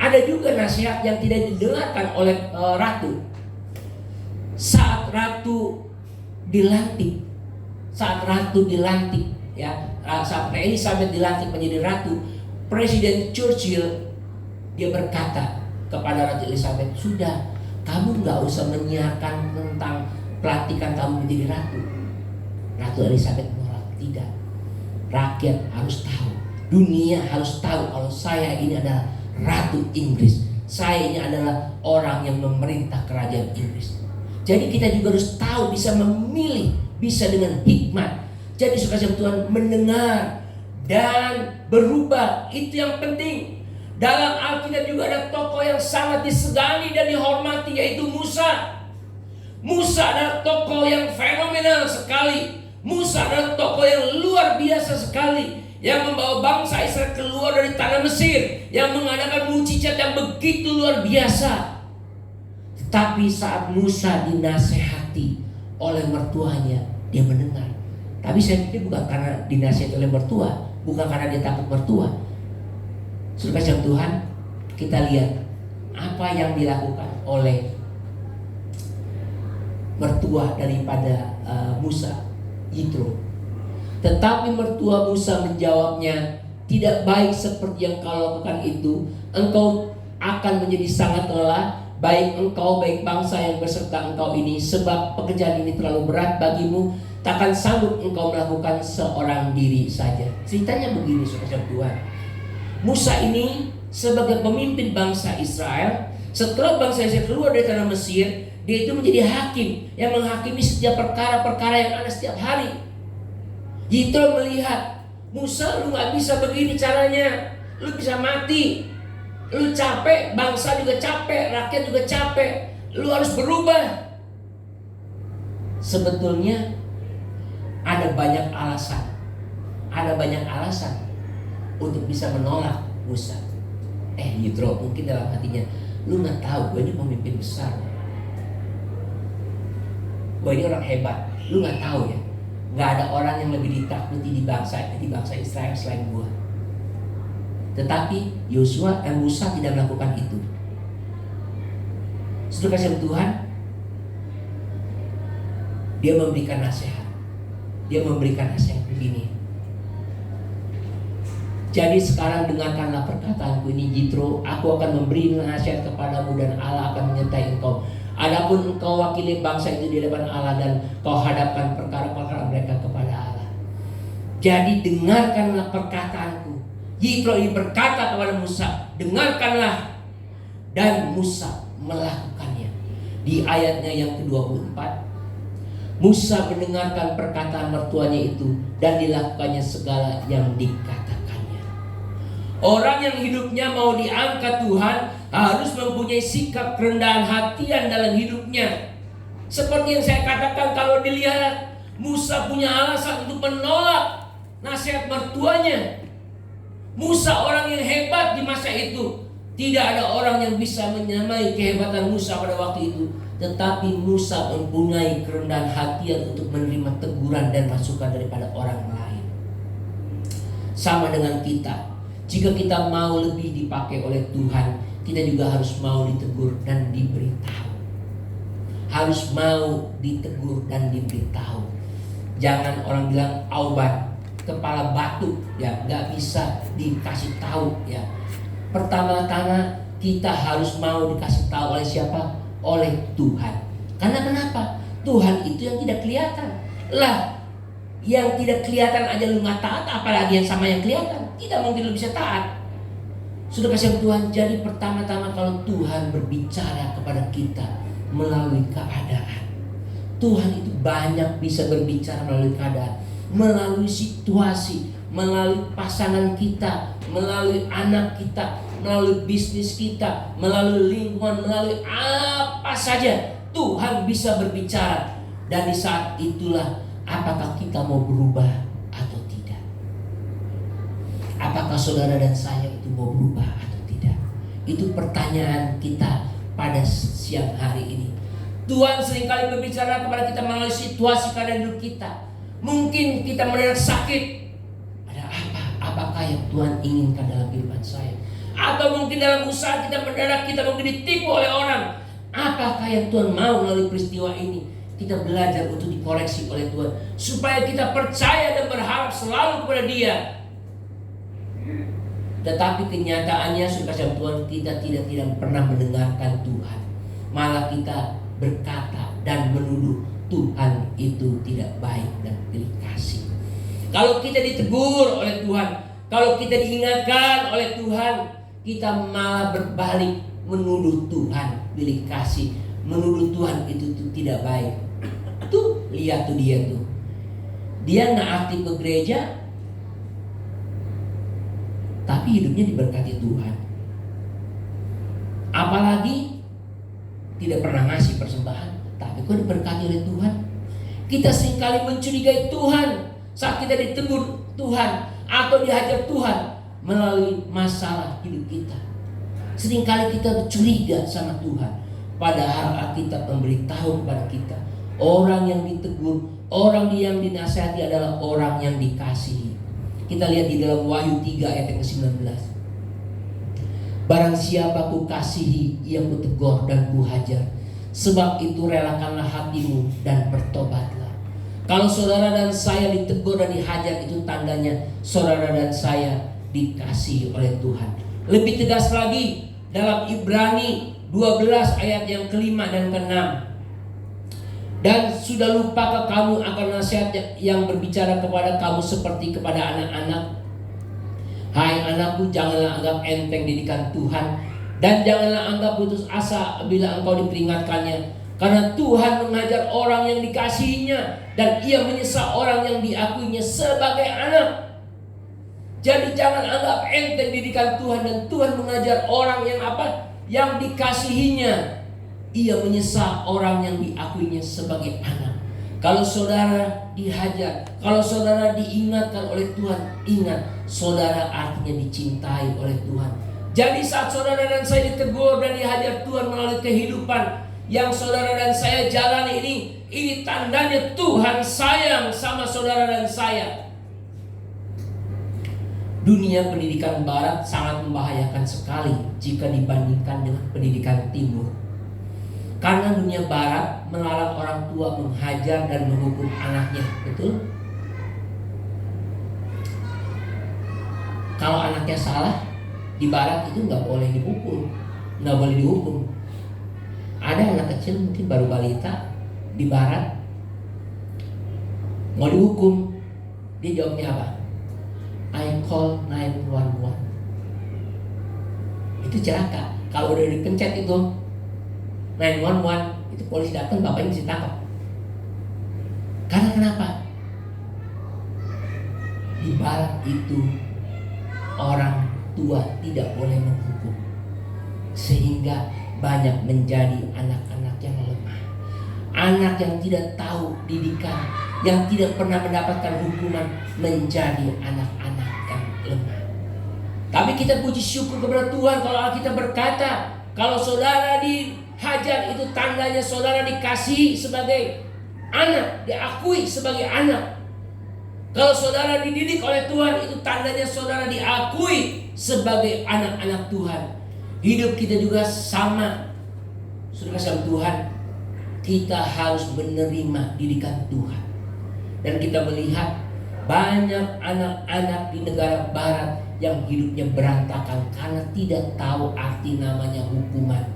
S2: Ada juga nasihat yang tidak didengarkan oleh ratu. Saat ratu dilantik, saat Elizabeth dilantik menjadi ratu, Presiden Churchill dia berkata kepada Ratu Elizabeth, sudah, kamu nggak usah menyiarkan tentang pelantikan kamu menjadi ratu. Ratu Elizabeth menolak, tidak. Rakyat harus tahu, dunia harus tahu kalau saya ini adalah Ratu Inggris. Saya ini adalah orang yang memerintah kerajaan Inggris. Jadi kita juga harus tahu, bisa memilih, bisa dengan hikmat. Jadi saudara Tuhan, mendengar dan berubah, itu yang penting. Dalam Alkitab juga ada tokoh yang sangat disegani dan dihormati, yaitu Musa. Musa adalah tokoh yang fenomenal sekali. Musa adalah tokoh yang luar biasa sekali, yang membawa bangsa Israel keluar dari tanah Mesir, yang mengadakan mukjizat yang begitu luar biasa. Tetapi saat Musa dinasehati oleh mertuanya, dia mendengar. Tapi saya pikir bukan karena dinasihati oleh mertua, bukan karena dia takut mertua. Saudara kasih Tuhan, kita lihat apa yang dilakukan oleh mertua daripada Musa, Yitro. Tetapi mertua Musa menjawabnya, tidak baik seperti yang kau lakukan itu. Engkau akan menjadi sangat lelah, baik engkau, baik bangsa yang berserta engkau ini, sebab pekerjaan ini terlalu berat bagimu. Takkan sanggup engkau melakukan seorang diri saja. Ceritanya begini, saudara Tuhan. Musa ini sebagai pemimpin bangsa Israel, setelah bangsa Israel keluar dari tanah Mesir, dia itu menjadi hakim yang menghakimi setiap perkara-perkara yang ada setiap hari. Yitro melihat, Musa, lu gak bisa begini caranya, lu bisa mati, lu capek, bangsa juga capek, rakyat juga capek, lu harus berubah. Sebetulnya ada banyak alasan untuk bisa menolak Musa. Yitro mungkin dalam hatinya, lu gak tahu gue ini pemimpin besar, gue ini orang hebat, lu gak tahu ya, gak ada orang yang lebih ditakuti di bangsa Israel selain gue. Tetapi Musa tidak melakukan itu. Saudara kasih Tuhan, dia memberikan nasihat. Dia memberikan nasihat begini. Jadi sekarang dengarkanlah perkataanku ini, Yitro. Aku akan memberi nasihat kepadamu dan Allah akan menyertai engkau. Adapun engkau wakili bangsa itu di hadapan Allah dan kau hadapkan perkara-perkara mereka kepada Allah. Jadi dengarkanlah perkataanku. Yitro ini berkata kepada Musa, dengarkanlah. Dan Musa melakukannya. Di ayatnya yang ke-24, Musa mendengarkan perkataan mertuanya itu dan dilakukannya segala yang dikatakannya. Orang yang hidupnya mau diangkat Tuhan harus mempunyai sikap kerendahan hatian dalam hidupnya. Seperti yang saya katakan, kalau dilihat Musa punya alasan untuk menolak nasihat mertuanya. Musa orang yang hebat di masa itu. Tidak ada orang yang bisa menyamai kehebatan Musa pada waktu itu. Tetapi Musa mempunyai kerendahan hatian untuk menerima teguran dan masukan daripada orang lain. Sama dengan kita. Jika kita mau lebih dipakai oleh Tuhan, kita juga harus mau ditegur dan diberitahu. Harus mau ditegur dan diberitahu. Jangan orang bilang aubat, kepala batu, ya nggak bisa dikasih tahu, ya. Pertama-tama kita harus mau dikasih tahu oleh siapa? Oleh Tuhan. Karena kenapa? Tuhan itu yang tidak kelihatan. Lah, yang tidak kelihatan aja lu nggak taat, apalagi yang sama yang kelihatan. Tidak mungkin lu bisa taat. Sudah kasih Tuhan. Jadi pertama-tama kalau Tuhan berbicara kepada kita melalui keadaan, Tuhan itu banyak bisa berbicara melalui keadaan, melalui situasi, melalui pasangan kita, melalui anak kita, melalui bisnis kita, melalui lingkungan, melalui apa saja Tuhan bisa berbicara. Dan di saat itulah apakah kita mau berubah atau tidak. Apakah saudara dan saya itu mau berubah atau tidak. Itu pertanyaan kita pada siang hari ini. Tuhan seringkali berbicara kepada kita melalui situasi keadaan hidup kita. Mungkin kita mendadak sakit. Ada apa? Apakah yang Tuhan inginkan dalam kehidupan saya? Atau mungkin dalam usaha kita mendadak kita mungkin ditipu oleh orang. Apakah yang Tuhan mau melalui peristiwa ini? Kita belajar untuk dikoreksi oleh Tuhan, supaya kita percaya dan berharap selalu kepada Dia. Tetapi kenyataannya sudah Tuhan, kita tidak pernah mendengarkan Tuhan. Malah kita berkata dan menuduh Tuhan itu tidak baik dan pilih kasih. Kalau kita ditegur oleh Tuhan, kalau kita diingatkan oleh Tuhan, kita malah berbalik menuduh Tuhan pilih kasih, menuduh Tuhan itu tidak baik. Tuh, lihat tuh dia tuh. Dia nggak aktif ke gereja, tapi hidupnya diberkati Tuhan. Apalagi tidak pernah ngasih persembahan, tapi kok diberkati oleh Tuhan. Kita seringkali mencurigai Tuhan saat kita ditegur Tuhan atau dihajar Tuhan melalui masalah hidup kita. Seringkali kita curiga sama Tuhan, padahal Alkitab memberitahu kepada kita, orang yang ditegur, orang yang dinasihati adalah orang yang dikasihi. Kita lihat di dalam Wahyu 3 ayat yang ke-19. Barang siapa ku kasihi, ia ku tegur dan ku hajar. Sebab itu relakanlah hatimu dan bertobatlah. Kalau saudara dan saya ditegur dan dihajar, itu tandanya saudara dan saya dikasihi oleh Tuhan. Lebih tegas lagi dalam Ibrani 12 ayat yang ke-5 dan ke-6. Dan sudah lupakah kamu akan nasihat yang berbicara kepada kamu seperti kepada anak-anak? Hai anakku, janganlah anggap enteng didikan Tuhan, dan janganlah anggap putus asa bila engkau diperingatkannya. Karena Tuhan mengajar orang yang dikasihinya, dan ia menyesal orang yang diakuinya sebagai anak. Jadi jangan anggap enteng didikan Tuhan, dan Tuhan mengajar orang yang apa? Yang dikasihinya. Ia menyesal orang yang diakuinya sebagai anak. Kalau saudara dihajar, kalau saudara diingatkan oleh Tuhan, ingat, saudara artinya dicintai oleh Tuhan. Jadi saat saudara dan saya ditegur dan dihajar Tuhan melalui kehidupan yang saudara dan saya jalani ini tandanya Tuhan sayang sama saudara dan saya. Dunia pendidikan barat sangat membahayakan sekali jika dibandingkan dengan pendidikan timur. Karena dunia barat melarang orang tua menghajar dan menghukum anaknya, betul? Kalau anaknya salah, di barat itu nggak boleh dipukul, nggak boleh dihukum. Ada anak kecil mungkin baru balita di barat mau dihukum, dia jawabnya apa? I call 911. Itu celaka. Kalau udah dipencet itu 911, itu polisi datang, bapaknya bisa tangkap. Karena kenapa? Di barat itu orang tua tidak boleh menghukum, sehingga banyak menjadi anak-anak yang lemah, anak yang tidak tahu didikan, yang tidak pernah mendapatkan hukuman, menjadi anak-anak yang lemah. Tapi kita puji syukur kepada Tuhan kalau Alkitab berkata, kalau saudara dihajar itu tandanya saudara dikasihi sebagai anak, diakui sebagai anak. Kalau saudara dididik oleh Tuhan itu tandanya saudara diakui sebagai anak-anak Tuhan. Hidup kita juga sama. Saudara kasih Tuhan, kita harus menerima didikan Tuhan. Dan kita melihat banyak anak-anak di negara barat yang hidupnya berantakan karena tidak tahu arti namanya hukuman,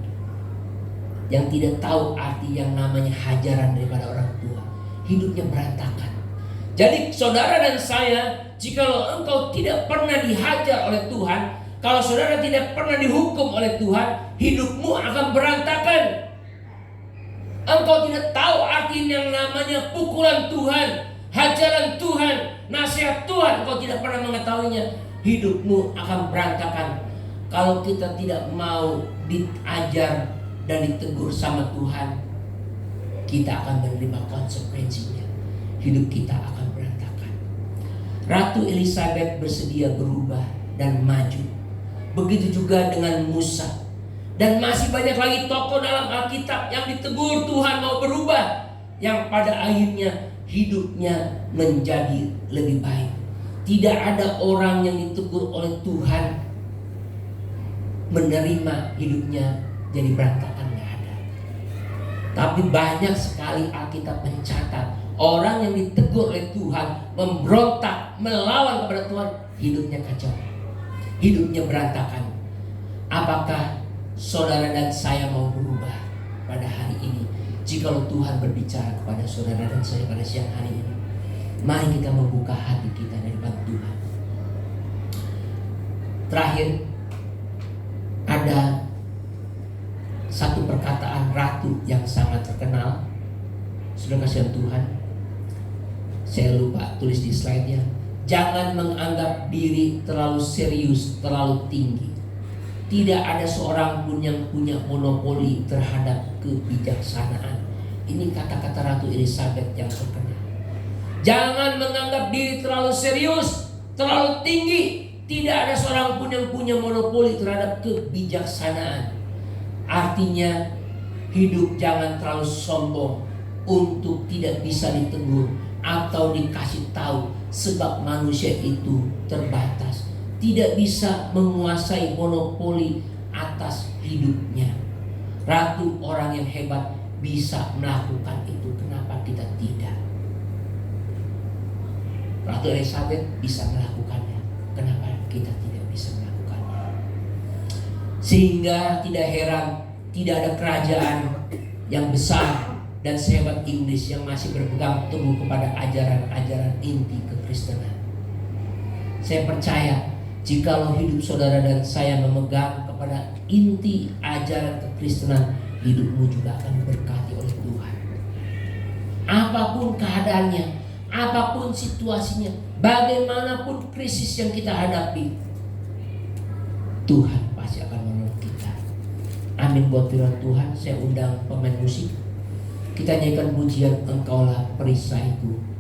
S2: yang tidak tahu arti yang namanya hajaran daripada orang tua. Hidupnya berantakan. Jadi saudara dan saya, jikalau engkau tidak pernah dihajar oleh Tuhan, kalau saudara tidak pernah dihukum oleh Tuhan, hidupmu akan berantakan. Engkau tidak tahu arti yang namanya pukulan Tuhan, hajaran Tuhan, nasihat Tuhan. Engkau tidak pernah mengetahuinya, hidupmu akan berantakan. Kalau kita tidak mau diajar dan ditegur sama Tuhan, kita akan menerima konsekuensinya. Hidup kita akan berantakan. Ratu Elizabeth bersedia berubah dan maju. Begitu juga dengan Musa. Dan masih banyak lagi tokoh dalam Alkitab yang ditegur Tuhan mau berubah, yang pada akhirnya hidupnya menjadi lebih baik. Tidak ada orang yang ditegur oleh Tuhan menerima hidupnya jadi berantakan, nggak ada. Tapi banyak sekali Alkitab mencatat orang yang ditegur oleh Tuhan memberontak, melawan kepada Tuhan, hidupnya kacau, hidupnya berantakan. Apakah saudara dan saya mau berubah pada hari ini? Jikalau Tuhan berbicara kepada saudara dan saya pada siang hari ini, mari kita membuka hati kita dari depan Tuhan. Terakhir, ada satu perkataan ratu yang sangat terkenal. Sudah kasihan Tuhan, saya lupa tulis di slide-nya. Jangan menganggap diri terlalu serius, terlalu tinggi. Tidak ada seorang pun yang punya monopoli terhadap kebijaksanaan. Ini kata-kata Ratu Elizabeth yang terkenal. Jangan menganggap diri terlalu serius, terlalu tinggi. Tidak ada seorang pun yang punya monopoli terhadap kebijaksanaan. Artinya, hidup jangan terlalu sombong untuk tidak bisa ditegur atau dikasih tahu, sebab manusia itu terbatas, tidak bisa menguasai monopoli atas hidupnya. Ratu, orang yang hebat, bisa melakukan itu. Kenapa kita tidak? Ratu Elizabeth bisa melakukannya. Kenapa kita tidak bisa melakukannya? Sehingga tidak heran, tidak ada kerajaan yang besar dan sehebat Inggris yang masih berpegang teguh kepada ajaran-ajaran inti kekristenan. Saya percaya, jikalau hidup saudara dan saya memegang kepada inti ajaran kekristenan, hidupmu juga akan diberkati oleh Tuhan. Apapun keadaannya, apapun situasinya, bagaimanapun krisis yang kita hadapi, Tuhan pasti akan menolong kita. Amin buat firman Tuhan. Saya undang pemain musik. Kita nyanyikan pujian Engkaulah Perisaiku.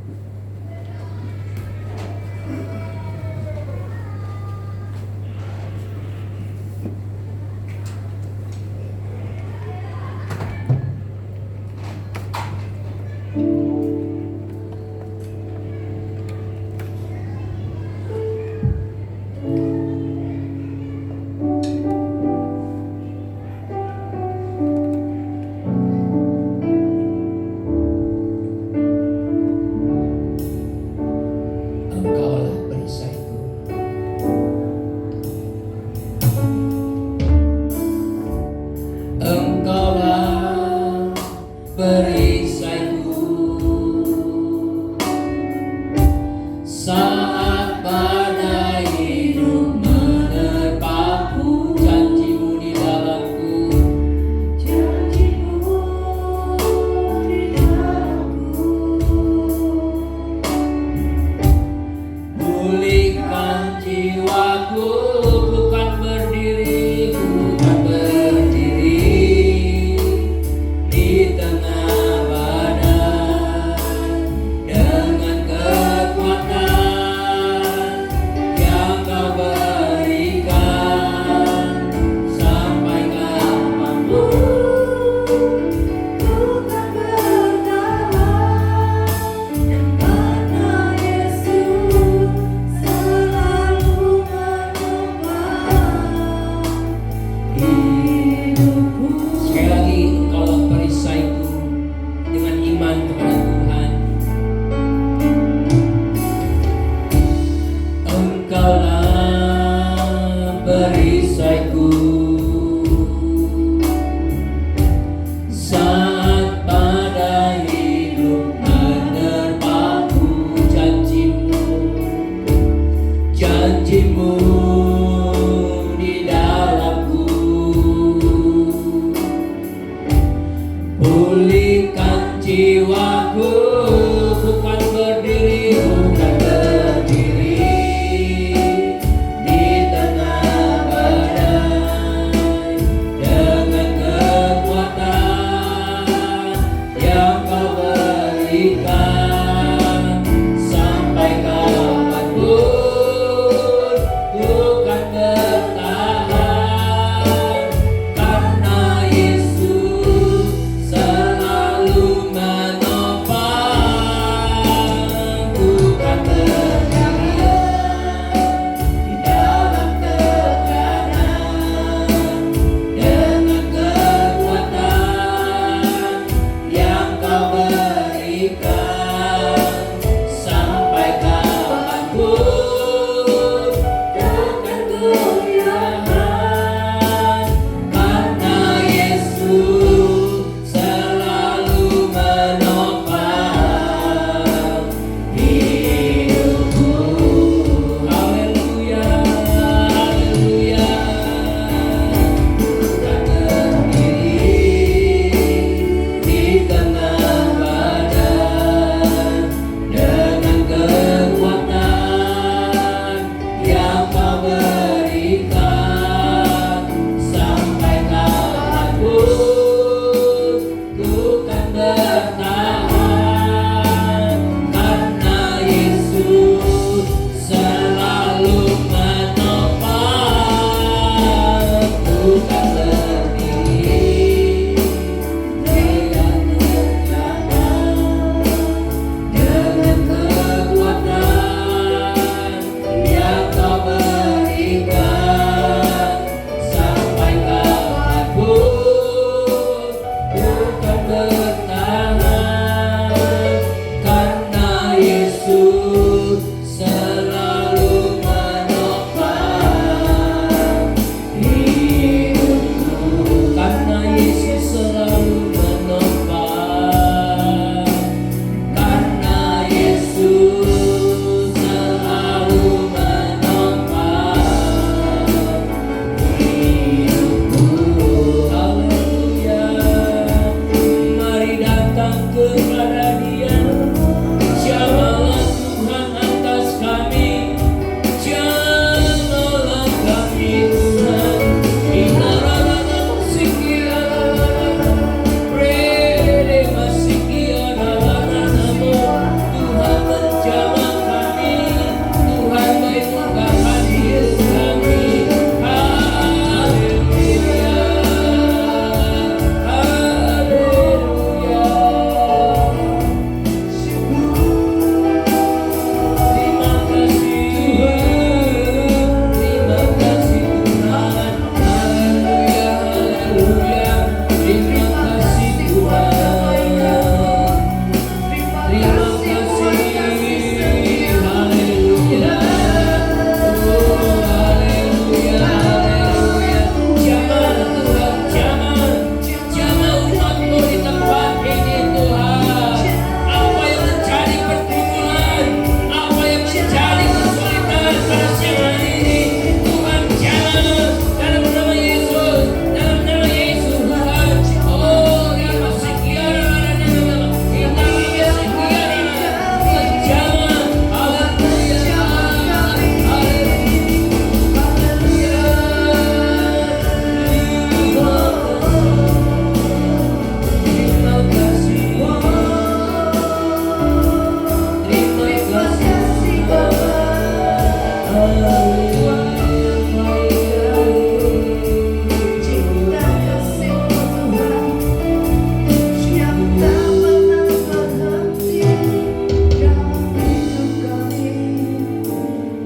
S3: Dengan kekuatan yang Kau berikan.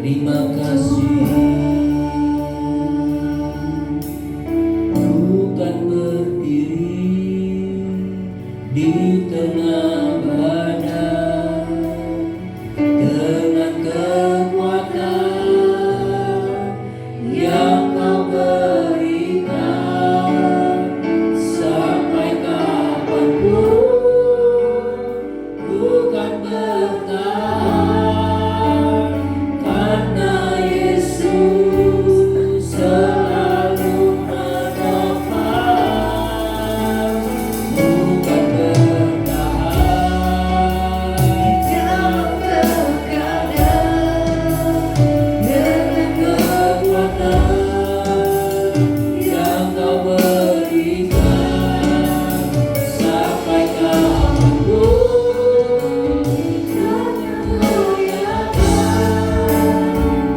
S2: Terima kasih. Bukan berdiri di tengah badai dengan kekuatan yang Kau berikan sampai kapanpun. Bukan bertahan karena Yesus selalu menopang. Bukan bertahan dalam keadaan dengan kekuatan yang Kau berikan sampai kapanpun.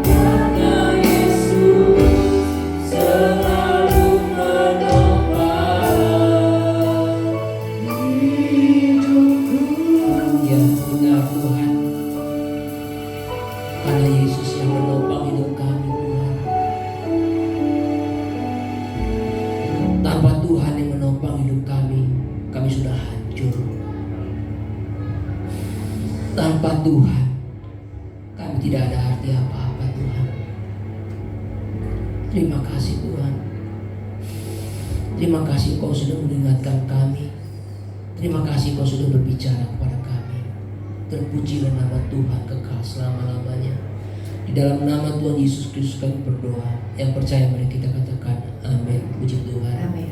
S2: Karena Yesus selalu menopang hidupku. Ya benar Tuhan, karena Yesus yang menopang hidup kami Tuhan. Tanpa Tuhan yang menopang hidup kami sudah hancur. Tanpa Tuhan, kami tidak ada arti apa-apa Tuhan. Terima kasih Tuhan. Terima kasih Kau sudah mengingatkan kami. Terima kasih Kau sudah berbicara kepada kami. Terpujilah nama Tuhan kekal selama-lamanya. Di dalam nama Tuhan Yesus Kristus kami berdoa. Yang percaya mari kita katakan amin. Puji Tuhan.
S1: Amin.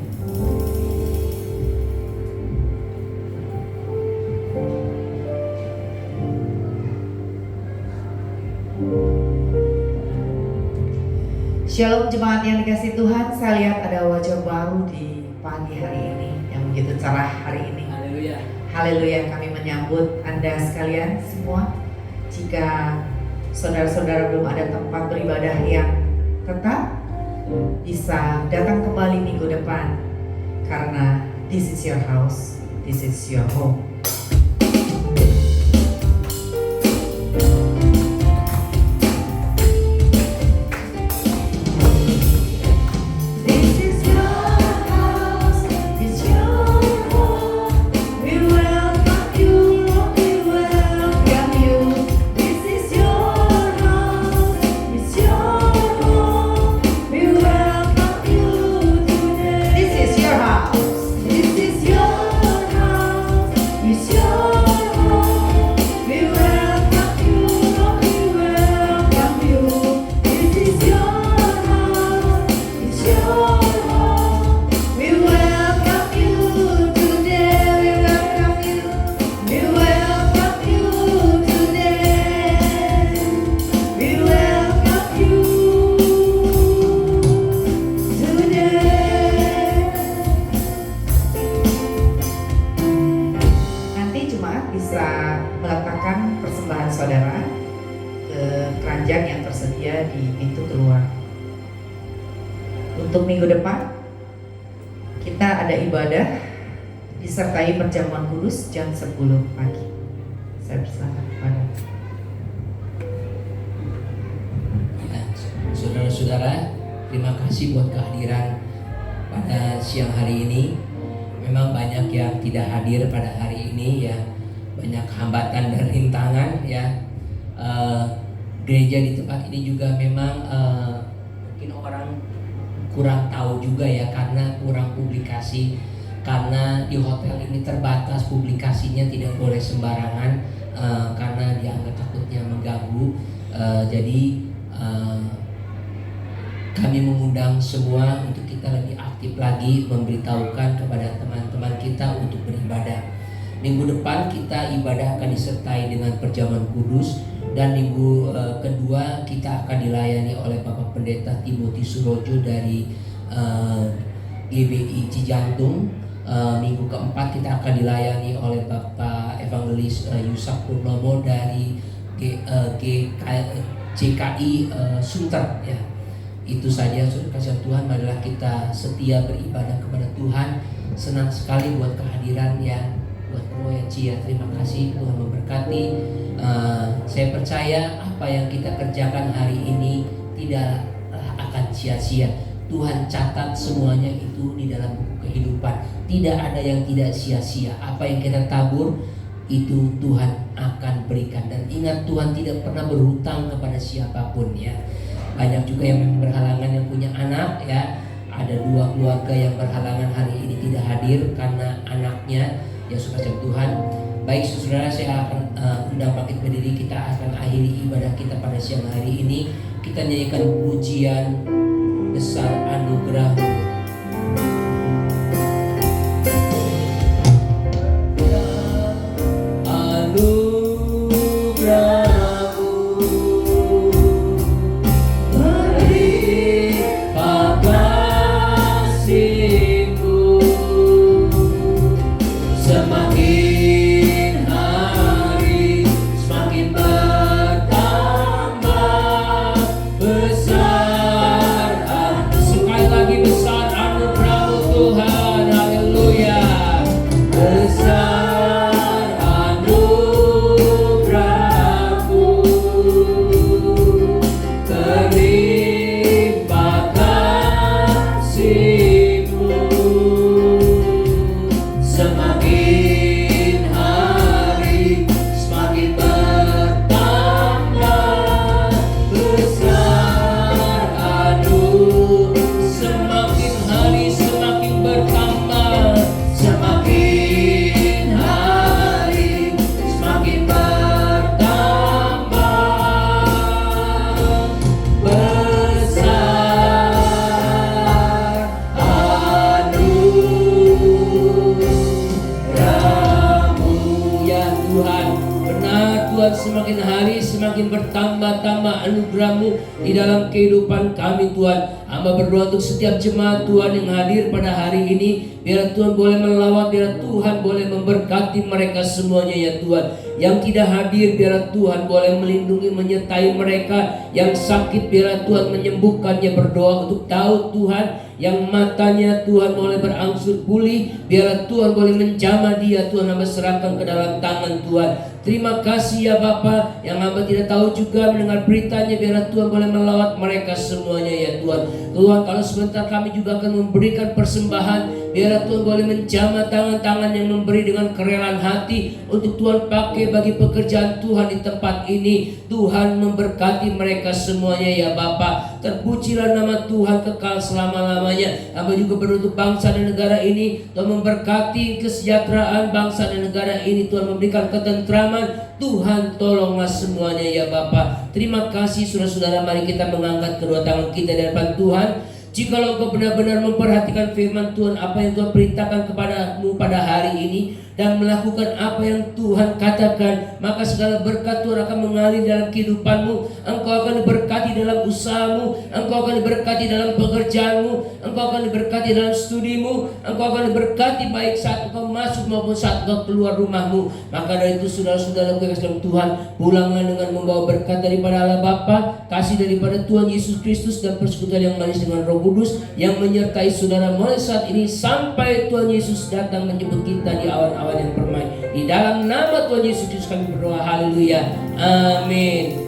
S1: Shalom jemaat yang dikasihi Tuhan, saya lihat ada wajah baru di pagi hari ini yang begitu cerah hari ini.
S2: Haleluya.
S1: Haleluya, kami menyambut Anda sekalian semua. Jika saudara-saudara belum ada tempat beribadah yang tetap, bisa datang kembali minggu depan. Karena this is your house, this is your home. Untuk minggu depan kita ada ibadah disertai perjamuan kudus jam 10 pagi. Saya berserah kepada
S2: saudara-saudara, terima kasih buat kehadiran pada siang hari ini. Memang banyak yang tidak hadir pada hari ini ya, banyak hambatan dan rintangan ya. Gereja di tempat ini juga memang mungkin orang kurang tahu juga ya, karena kurang publikasi, karena di hotel ini terbatas publikasinya, tidak boleh sembarangan karena dianggap takutnya mengganggu. Jadi kami mengundang semua untuk kita lebih aktif lagi memberitahukan kepada teman-teman kita untuk beribadah. Minggu depan kita ibadah akan disertai dengan perjamuan kudus, dan minggu kedua kita akan dilayani oleh Bapak Pendeta Timothy Surojo dari GBI Cijantung. Minggu keempat kita akan dilayani oleh Bapak Evangelis Yusak Purnomo dari GKI Sunter ya. Itu saja saudara kasih Tuhan, marilah kita setia beribadah kepada Tuhan. Senang sekali buat kehadiran ya, buat Roya Cia, terima kasih, Tuhan memberkati. Saya percaya apa yang kita kerjakan hari ini tidak akan sia-sia. Tuhan catat semuanya itu di dalam buku kehidupan. Tidak ada yang tidak sia-sia. Apa yang kita tabur itu Tuhan akan berikan. Dan ingat, Tuhan tidak pernah berhutang kepada siapapun ya. Banyak juga yang berhalangan yang punya anak ya. Ada 2 keluarga yang berhalangan hari ini tidak hadir karena anaknya ya suka sama Tuhan. Baik saudara, saya akan undang bangkit berdiri. Kita akan akhiri ibadah kita pada siang hari ini. Kita nyanyikan pujian besar anugerah. Semakin hari semakin bertambah-tambah anugerah-Mu di dalam kehidupan kami Tuhan. Hamba berdoa untuk setiap jemaat Tuhan yang hadir pada hari ini. Biar Tuhan boleh melawat, biar Tuhan boleh memberkati mereka semuanya ya Tuhan. Yang tidak hadir biar Tuhan boleh melindungi, menyertai mereka. Yang sakit biar Tuhan menyembuhkannya. Berdoa untuk Daud Tuhan yang matanya Tuhan boleh berangsur pulih. Biar Tuhan boleh menjamah dia. Tuhan hamba serahkan ke dalam tangan Tuhan. Terima kasih ya Bapa, yang hamba tidak tahu juga mendengar beritanya. Biar Tuhan boleh melawat mereka semuanya ya Tuhan. Tuhan, kalau sebentar kami juga akan memberikan persembahan, biar Tuhan boleh menjamah tangan-tangan yang memberi dengan kerelaan hati untuk Tuhan pakai bagi pekerjaan Tuhan di tempat ini. Tuhan memberkati mereka semuanya ya Bapa. Terpujilah nama Tuhan kekal selama-lamanya. Hamba juga berdoa untuk bangsa dan negara ini. Tuhan memberkati kesejahteraan bangsa dan negara ini. Tuhan memberikan ketentraman. Tuhan tolonglah semuanya ya Bapa. Terima kasih saudara-saudara, mari kita mengangkat kedua tangan kita di hadapan Tuhan. Jikalau Engkau benar-benar memperhatikan firman Tuhan, apa yang Tuhan perintahkan kepadamu pada hari ini, dan melakukan apa yang Tuhan katakan, maka segala berkat Tuhan akan mengalir dalam kehidupanmu. Engkau akan diberkati dalam usahamu, engkau akan diberkati dalam pekerjaanmu, engkau akan diberkati dalam studimu, engkau akan diberkati baik saat engkau masuk maupun saat engkau keluar rumahmu. Maka dari itu saudara-saudara dalam Tuhan, pulanglah dengan membawa berkat daripada Allah Bapa, kasih daripada Tuhan Yesus Kristus, dan persekutuan yang manis dengan Roh Kudus yang menyertai saudara mulai saat ini sampai Tuhan Yesus datang menjemput kita di awan-awan yang permai. Di dalam nama Tuhan Yesus Kristus kami berdoa, haleluya, amin.